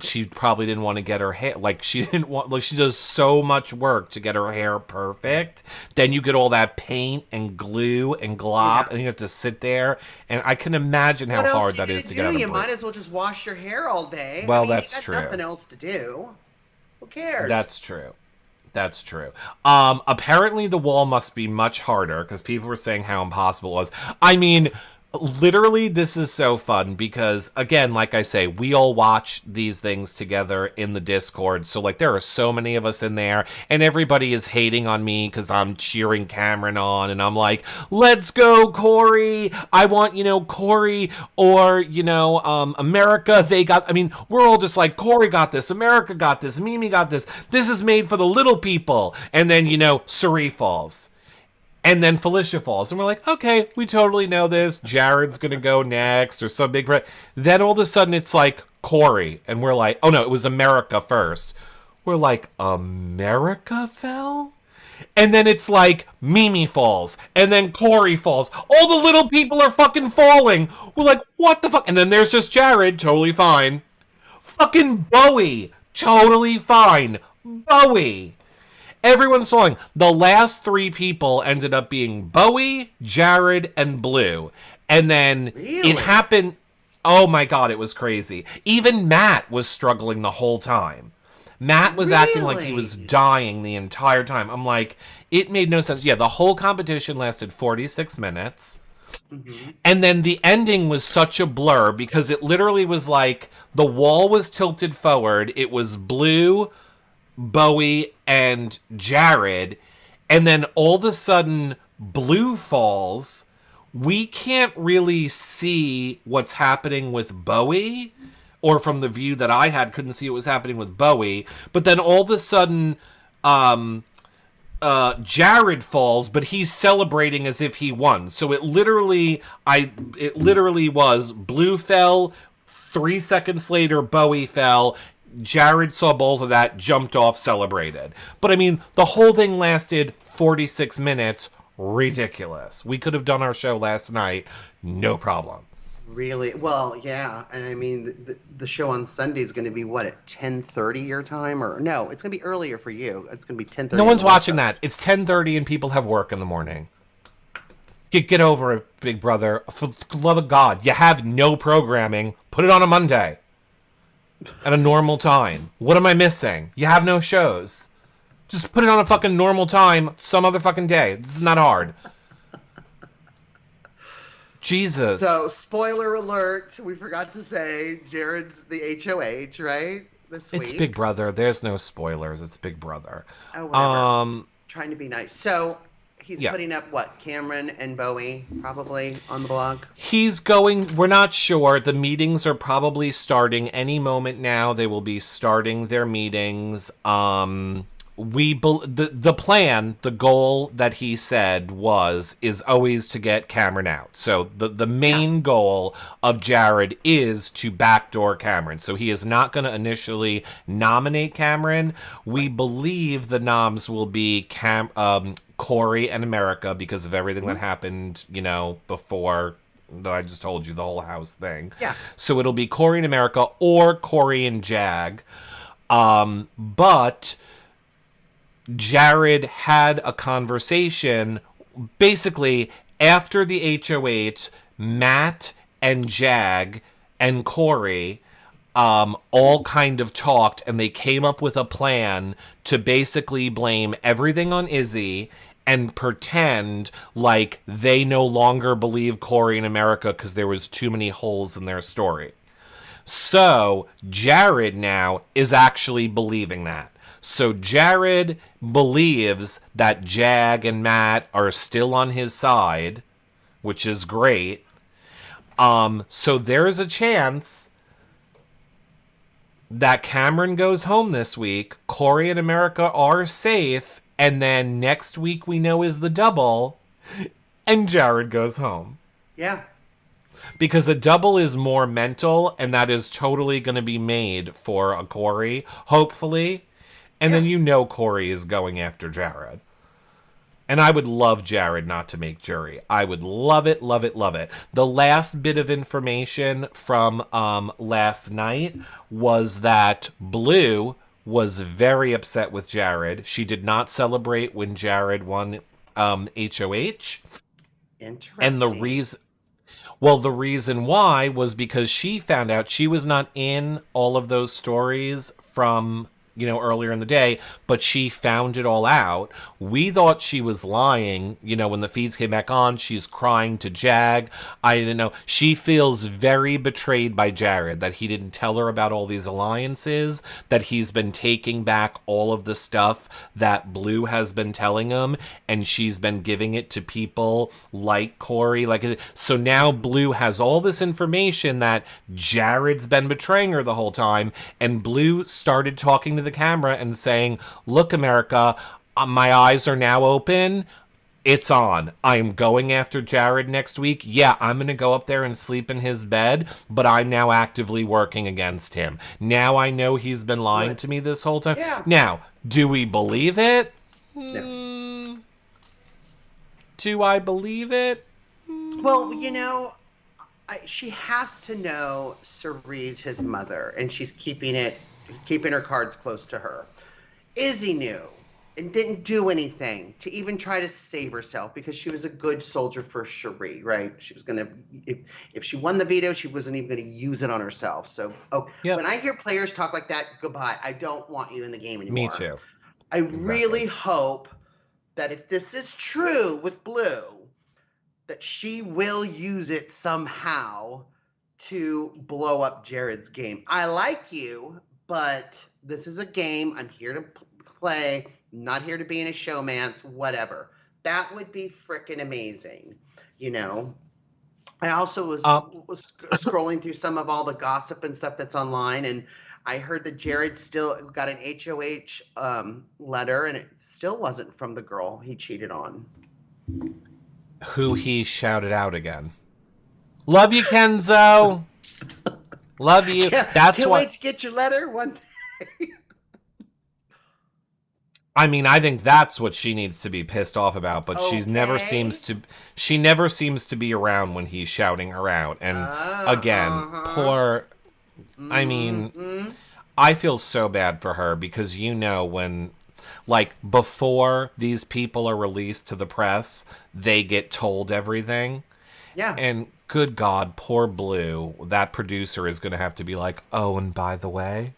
she probably didn't want to get her hair, like, she didn't want, like, she does so much work to get her hair perfect. Then you get all that paint and glue and glop, and you have to sit there. And I can imagine how What else hard are that you is gonna to get do? out of You place. might as well just wash your hair all day. Well, I mean, that's you got true. nothing else to do. Who cares? That's true. That's true. Apparently the wall must be much harder because people were saying how impossible it was. I mean, literally, this is so fun because, again, like I say, we all watch these things together in the Discord. So, like, there are so many of us in there, and everybody is hating on me because I'm cheering Cameron on, and I'm like, let's go, Corey. I want, you know, Corey or, you know, America. I mean, we're all just like, Corey got this, America got this, Mimi got this. This is made for the little people. And then, you know, Cirie falls. And then Felicia falls. And we're like, okay, we totally know this. Jared's going to go next or some big... Then all of a sudden it's like Corey. And we're like, oh no, it was America first. We're like, America fell? And then it's like Mimi falls. And then Corey falls. All the little people are fucking falling. We're like, what the fuck? And then there's just Jared, totally fine. Fucking Bowie, totally fine. Bowie. Everyone's falling. The last 3 people ended up being Bowie, Jared, and Blue. And then Really? it happened. Oh my God, it was crazy. Even Matt was struggling the whole time. Matt was acting like he was Really? dying the entire time. I'm like, it made no sense. Yeah, the whole competition lasted 46 minutes. And then the ending was such a blur because it literally was like the wall was tilted forward. It was Blue, Bowie, and Jared, and then all of a sudden Blue falls. We can't really see what's happening with Bowie, or from the view that I had, couldn't see what was happening with Bowie. But then all of a sudden, Jared falls, but he's celebrating as if he won. So it literally was Blue fell. 3 seconds later, Bowie fell. Jared saw both of that, jumped off, celebrated. But I mean, the whole thing lasted 46 minutes. Ridiculous. We could have done our show last night. No problem. Really? Well, yeah. And I mean, the show on Sunday is going to be what, at 10:30 your time, or no? It's going to be earlier for you. It's going to be No 10:30 on one's the West watching that. Coast. It's 10:30 and people have work in the morning. Get over it, Big Brother. For the love of God, you have no programming. Put it on a Monday at a normal time. What am I missing? You have no shows. Just put it on a fucking normal time some other fucking day. This is not hard. So, Jesus. spoiler alert, we forgot to say Jared's the HOH, right? This It's week. Big Brother. There's no spoilers. It's Big Brother. Oh, whatever. Um, Just trying to be nice. So, he's yeah. putting up what? Cameron and Bowie probably on the blog. He's going, we're not sure. The meetings are probably starting any moment now. They will be starting their meetings. The plan, the goal that he said is always to get Cameron out. So the main goal of Jared is to backdoor Cameron. So he is not going to initially nominate Cameron. We believe the noms will be Corey and America because of everything that happened, before that I just told you, the whole house thing. Yeah. So it'll be Corey and America or Corey and Jag. But Jared had a conversation basically after the HOH. Matt and Jag and Corey all kind of talked, and they came up with a plan to basically blame everything on Izzy and pretend like they no longer believe Corey and America because there was too many holes in their story. So Jared now is actually believing that. So Jared believes that Jag and Matt are still on his side, which is great. So there's a chance that Cameron goes home this week, Corey and America are safe, and then next week we know is the double, and Jared goes home. Yeah. Because a double is more mental, and that is totally going to be made for a Corey, hopefully. And then Corey is going after Jared. And I would love Jared not to make jury. I would love it, love it, love it. The last bit of information from last night was that Blue was very upset with Jared. She did not celebrate when Jared won HOH. Interesting. And the reason why was because she found out she was not in all of those stories from earlier in the day, but she found it all out. We thought she was lying. When the feeds came back on, she's crying to Jag. I didn't know. She feels very betrayed by Jared, that he didn't tell her about all these alliances, that he's been taking back all of the stuff that Blue has been telling him, and she's been giving it to people like Corey. So now Blue has all this information that Jared's been betraying her the whole time, and Blue started talking to the camera and saying, "Look, America, my eyes are now open. It's on. I am going after Jared next week. Yeah, I'm going to go up there and sleep in his bed, but I'm now actively working against him. Now I know he's been lying to me this whole time." Yeah. Now, do we believe it? No. Do I believe it? Well, she has to know Cerie's his mother, and she's keeping her cards close to her. Izzy knew and didn't do anything to even try to save herself because she was a good soldier for Cirie, right? She was going to, if she won the veto, she wasn't even going to use it on herself. So, when I hear players talk like that, goodbye. I don't want you in the game anymore. Me too. I really hope that if this is true with Blue, that she will use it somehow to blow up Jared's game. I like you, but this is a game. I'm here to play. I'm not here to be in a showmance, whatever. That would be freaking amazing, I also was scrolling through some of all the gossip and stuff that's online, and I heard that Jared still got an HOH letter, and it still wasn't from the girl he cheated on. Who he shouted out again. Love you, Kenzo. Love you. Can't wait to get your letter one day. I mean, I think that's what she needs to be pissed off about, but Okay. she never seems to be around when he's shouting her out. And again, Uh-huh. poor I mean, Mm-hmm. I feel so bad for her because when like before these people are released to the press, they get told everything. Yeah. And good God, poor Blue, that producer is going to have to be like, oh, and by the way,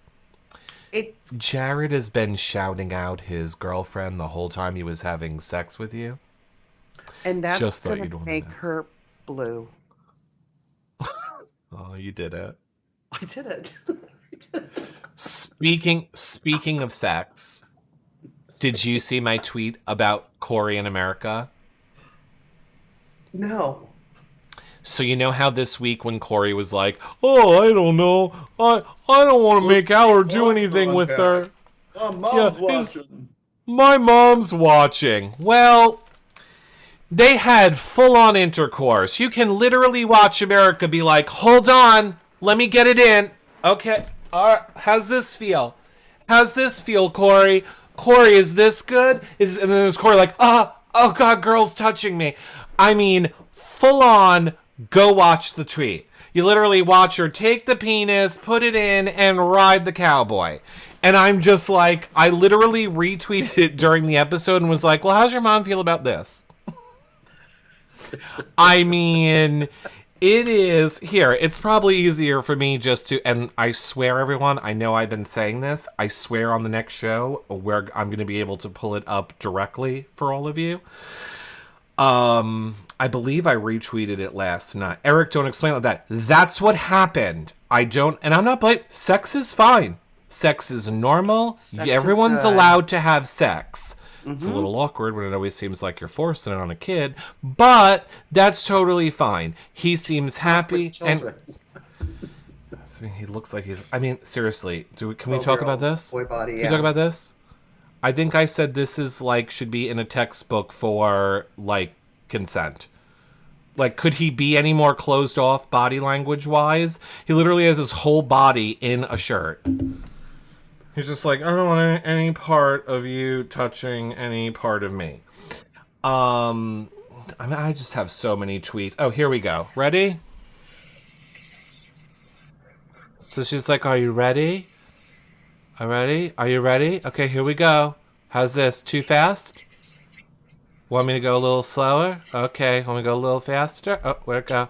It's Jared has been shouting out his girlfriend the whole time he was having sex with you. and that's Just thought gonna you'd want to make know. her blue. Oh, you did it. I did it. I did it. Speaking of sex, did you see my tweet about Corey in America? No. So you know how this week when Corey was like, "Oh, I don't know, I don't want to Let's make out or keep do eye anything with contact. her." Oh, Yeah, mom's watching. my mom's watching. Well, they had full on intercourse. You can literally watch America be like, hold on, let me get it in. Okay, all right, how's this feel? How's this feel, Corey? Corey, is this good? And then there's Corey like, oh God, girl's touching me. I mean, full on, go watch the tweet. You literally watch her take the penis, put it in, and ride the cowboy. And I'm just like, I literally retweeted it during the episode and was like, well, how's your mom feel about this? I mean, it is here. It's probably easier for me just to, and I swear, everyone, I know I've been saying this. I swear on the next show where I'm going to be able to pull it up directly for all of you. I believe I retweeted it last night. Eric, don't explain like that. That's what happened. I don't, and I'm not blaming. Sex is fine. Sex is normal. Sex is Everyone's good. allowed to have sex. It's a Mm-hmm. little awkward when it always seems like you're forcing it on a kid, but that's totally fine. He seems Not with happy, and children. I mean, he looks like he's. I mean, seriously, can we Oh, talk about girl. this? Boy body, Can we talk yeah. about this? I think I said this is like should be in a textbook for like consent. Like, could he be any more closed off body language wise? He literally has his whole body in a shirt. He's just like, I don't want any part of you touching any part of me. Um, I mean, I just have so many tweets. Oh, here we go. Ready? So she's like, are you ready? Are you ready? Are you ready? Okay, here we go. How's this? Too fast? Want me to go a little slower? Okay, want me to go a little faster? Oh, where'd it go?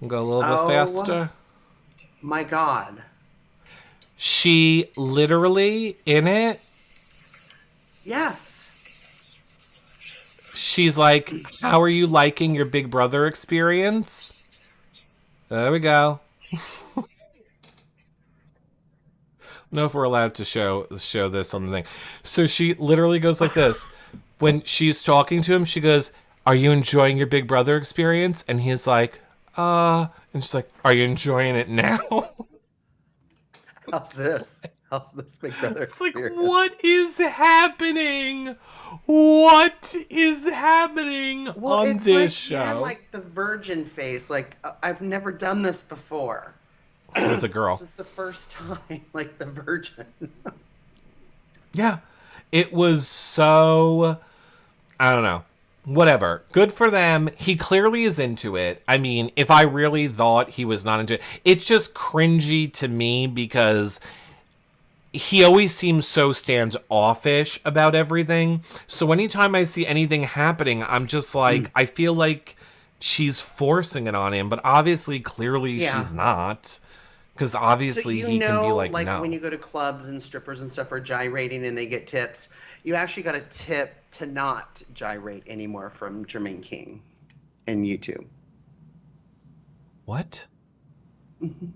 Go a little bit Oh faster. my God. She literally in it. Yes. She's like, "How are you liking your Big Brother experience?" There we go. I don't know if we're allowed to show this on the thing. So she literally goes like this. When she's talking to him, she goes, "Are you enjoying your Big Brother experience?" And he's like, and she's like, "Are you enjoying it now?" How's this? How's this Big Brother It's like, experience? what is happening? What is happening Well, on it's this like he had show like the virgin face. Like, I've never done this before. with a This girl? is the first time, like the virgin. Yeah. It was so, I don't know. Whatever. Good for them. He clearly is into it. I mean, if I really thought he was not into it, it's just cringy to me because he always seems so standoffish about everything. So anytime I see anything happening, I'm just like, I feel like she's forcing it on him, but obviously, clearly, Yeah. she's not. Because So obviously, you he can be know, like, like when no. you go to clubs and strippers and stuff are gyrating and they get tips, you actually got a tip to not gyrate anymore from Jermaine King and YouTube. What? Mhm.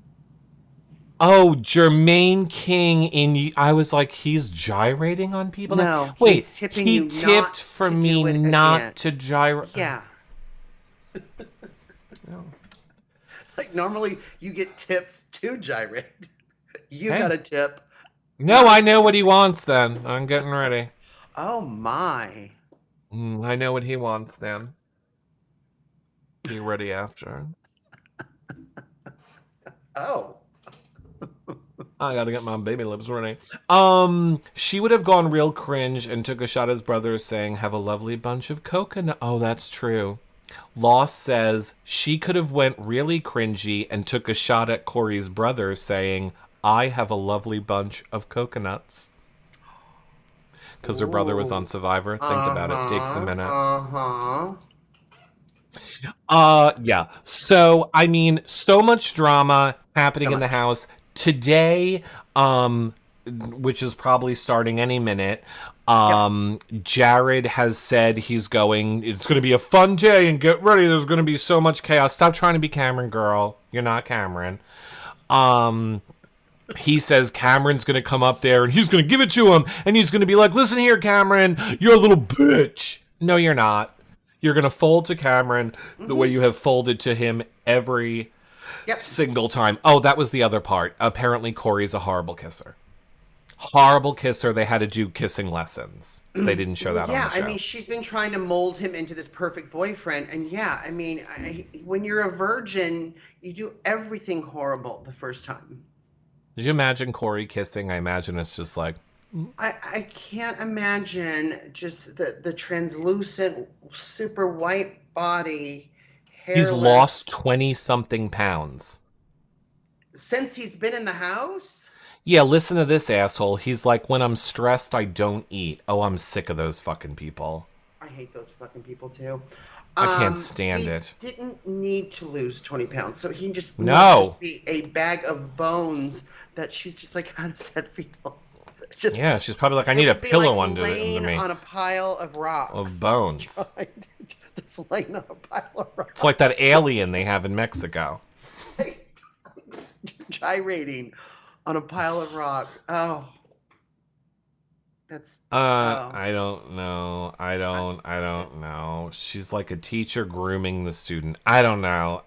Oh, Jermaine King in. I was like, he's gyrating on people now? No, Wait, he's tipping he you tipped not for to me do it not again. to gyrate. Yeah. Like normally you get tips to gyrate. You Hey. got a tip. No, I know what he wants then. I'm getting ready. Oh my. I know what he wants then. Be ready after. Oh. I gotta get my baby lips ready. She would have gone real cringe and took a shot at his brother saying, have a lovely bunch of coconut. Oh, that's true. Lost says she could have went really cringy and took a shot at Corey's brother saying, I have a lovely bunch of coconuts. Because her brother was on Survivor. Think about it. Takes a minute. Yeah. So, I mean, so much drama happening in the house. Today, which is probably starting any minute, Jared has said it's going to be a fun day and get ready. There's going to be so much chaos. Stop trying to be Cameron, girl. You're not Cameron. He says Cameron's going to come up there and he's going to give it to him. And he's going to be like, listen here, Cameron, you're a little bitch. No, you're not. You're going to fold to Cameron the way you have folded to him every single time. Oh, that was the other part. Apparently, Corey's a horrible kisser. Horrible kisser. They had to do kissing lessons. They didn't show that on the show. Yeah, I mean, she's been trying to mold him into this perfect boyfriend. And yeah, I mean, when you're a virgin, you do everything horrible the first time. Did you imagine Corey kissing? I imagine it's just like... I can't imagine just the translucent, super white body. Hairless. He's lost 20-something pounds. Since he's been in the house? Yeah, listen to this asshole. He's like, when I'm stressed, I don't eat. Oh, I'm sick of those fucking people. I hate those fucking people, too. I can't stand it. He didn't need to lose 20 pounds, so he just must just be a bag of bones that she's just like, how does that feel? Just, yeah, she's probably like, I need a pillow under me. On a pile of rocks. Of bones. Just laying on a pile of rocks. It's like that alien they have in Mexico. Gyrating on a pile of rock. Oh. That's... I don't know. I don't know. She's like a teacher grooming the student. I don't know.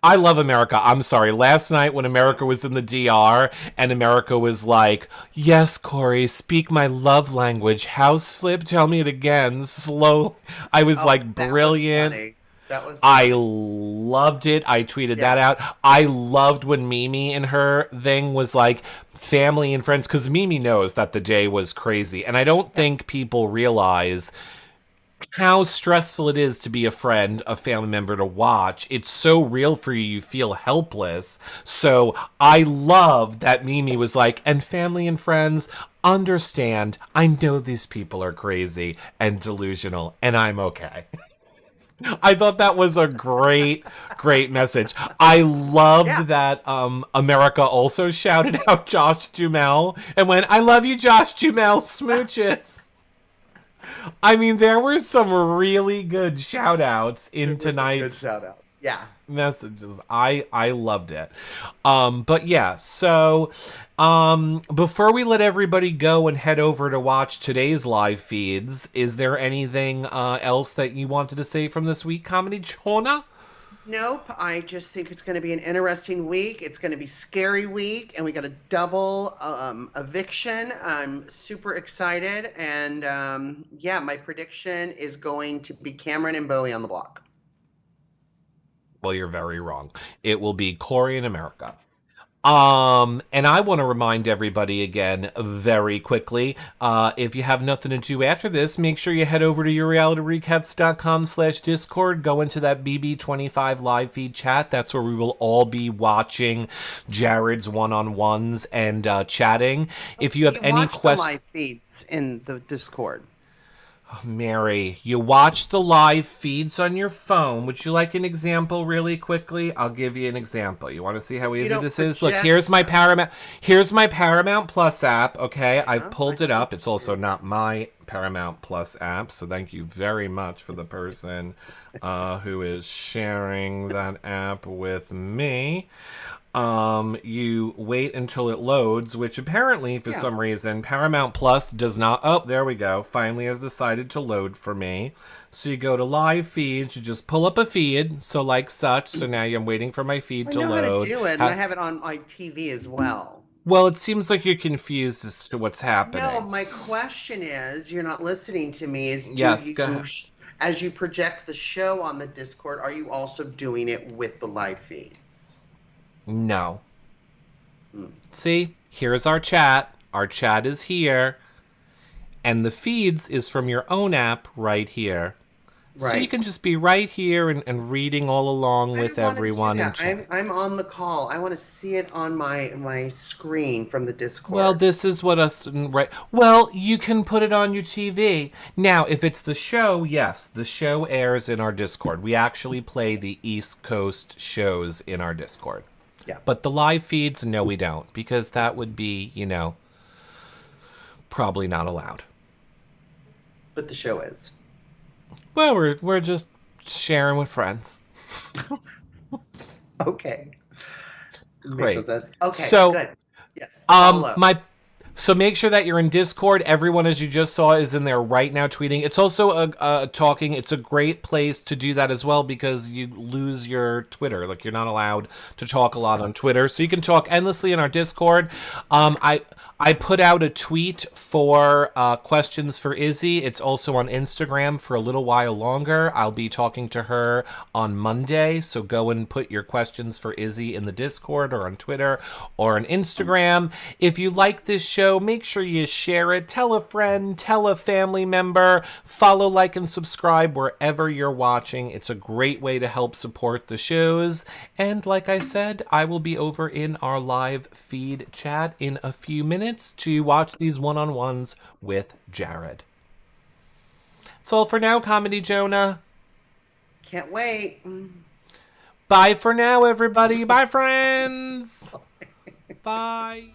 I love America. I'm sorry. Last night when America was in the DR and America was like, yes, Corey, speak my love language. House flip, tell me it again. Slow. I was like, brilliant. I loved it. I tweeted that out. I loved when Mimi and her thing was like family and friends, because Mimi knows that the day was crazy. And I don't think people realize how stressful it is to be a friend, a family member to watch. It's so real for you. You feel helpless. So I love that Mimi was like, and family and friends understand. I know these people are crazy and delusional, and I'm okay. I thought that was a great message. I loved that America also shouted out Josh Duhamel and went, I love you, Josh Duhamel, smooches. I mean, there were some really good shout-outs in tonight's messages. I loved it. But yeah, so before we let everybody go and head over to watch today's live feeds, is there anything else that you wanted to say from this week, Comedy Chona? Nope. I just think it's going to be an interesting week. It's going to be scary week, and we got a double eviction. I'm super excited, and my prediction is going to be Cameron and Bowie on the block. Well, you're very wrong. It will be Corey and America. And I want to remind everybody again very quickly, if you have nothing to do after this, make sure you head over to yourrealityrecaps.com/Discord, go into that BB25 live feed chat. That's where we will all be watching Jared's one-on-ones and chatting. If you have any questions, live feeds in the Discord. Oh, Mary, you watch the live feeds on your phone. Would you like an example really quickly? I'll give you an example. You want to see how easy this is? Look, here's my Paramount Plus app, okay? I've pulled it up. It's also not my Paramount Plus app, so thank you very much for the person who is sharing that app with me. You wait until it loads, which apparently, for some reason, Paramount Plus does not... Oh, there we go. Finally has decided to load for me. So you go to live feeds, you just pull up a feed, so like such. So now I'm waiting for my feed to load. I know how to do it, and I have it on my TV as well. Well, it seems like you're confused as to what's happening. No, my question is, you're not listening to me, is as you project the show on the Discord, are you also doing it with the live feeds? No. See, here's our chat. Our chat is here. And the feeds is from your own app right here. Right. So you can just be right here and reading all along with everyone. I'm on the call. I want to see it on my screen from the Discord. Well, this is what us right. Well, you can put it on your TV. Now, if it's the show, yes, the show airs in our Discord. We actually play the East Coast shows in our Discord. Yeah. But the live feeds, no, we don't, because that would be, probably not allowed. But the show is. Well, we're just sharing with friends. Okay. Great. Makes no sense. Okay. So, good. Yes. Follow. So make sure that you're in Discord. Everyone, as you just saw, is in there right now tweeting. It's also talking. It's a great place to do that as well because you lose your Twitter. Like, you're not allowed to talk a lot on Twitter. So you can talk endlessly in our Discord. I put out a tweet for questions for Izzy. It's also on Instagram for a little while longer. I'll be talking to her on Monday. So go and put your questions for Izzy in the Discord or on Twitter or on Instagram. If you like this show, make sure you share it. Tell a friend, tell a family member, follow, like, and subscribe wherever you're watching. It's a great way to help support the shows. And like I said, I will be over in our live feed chat in a few minutes to watch these one-on-ones with Jared. That's all for now, Comedy Jonah. Can't wait. Bye for now, everybody. Bye, friends. Bye.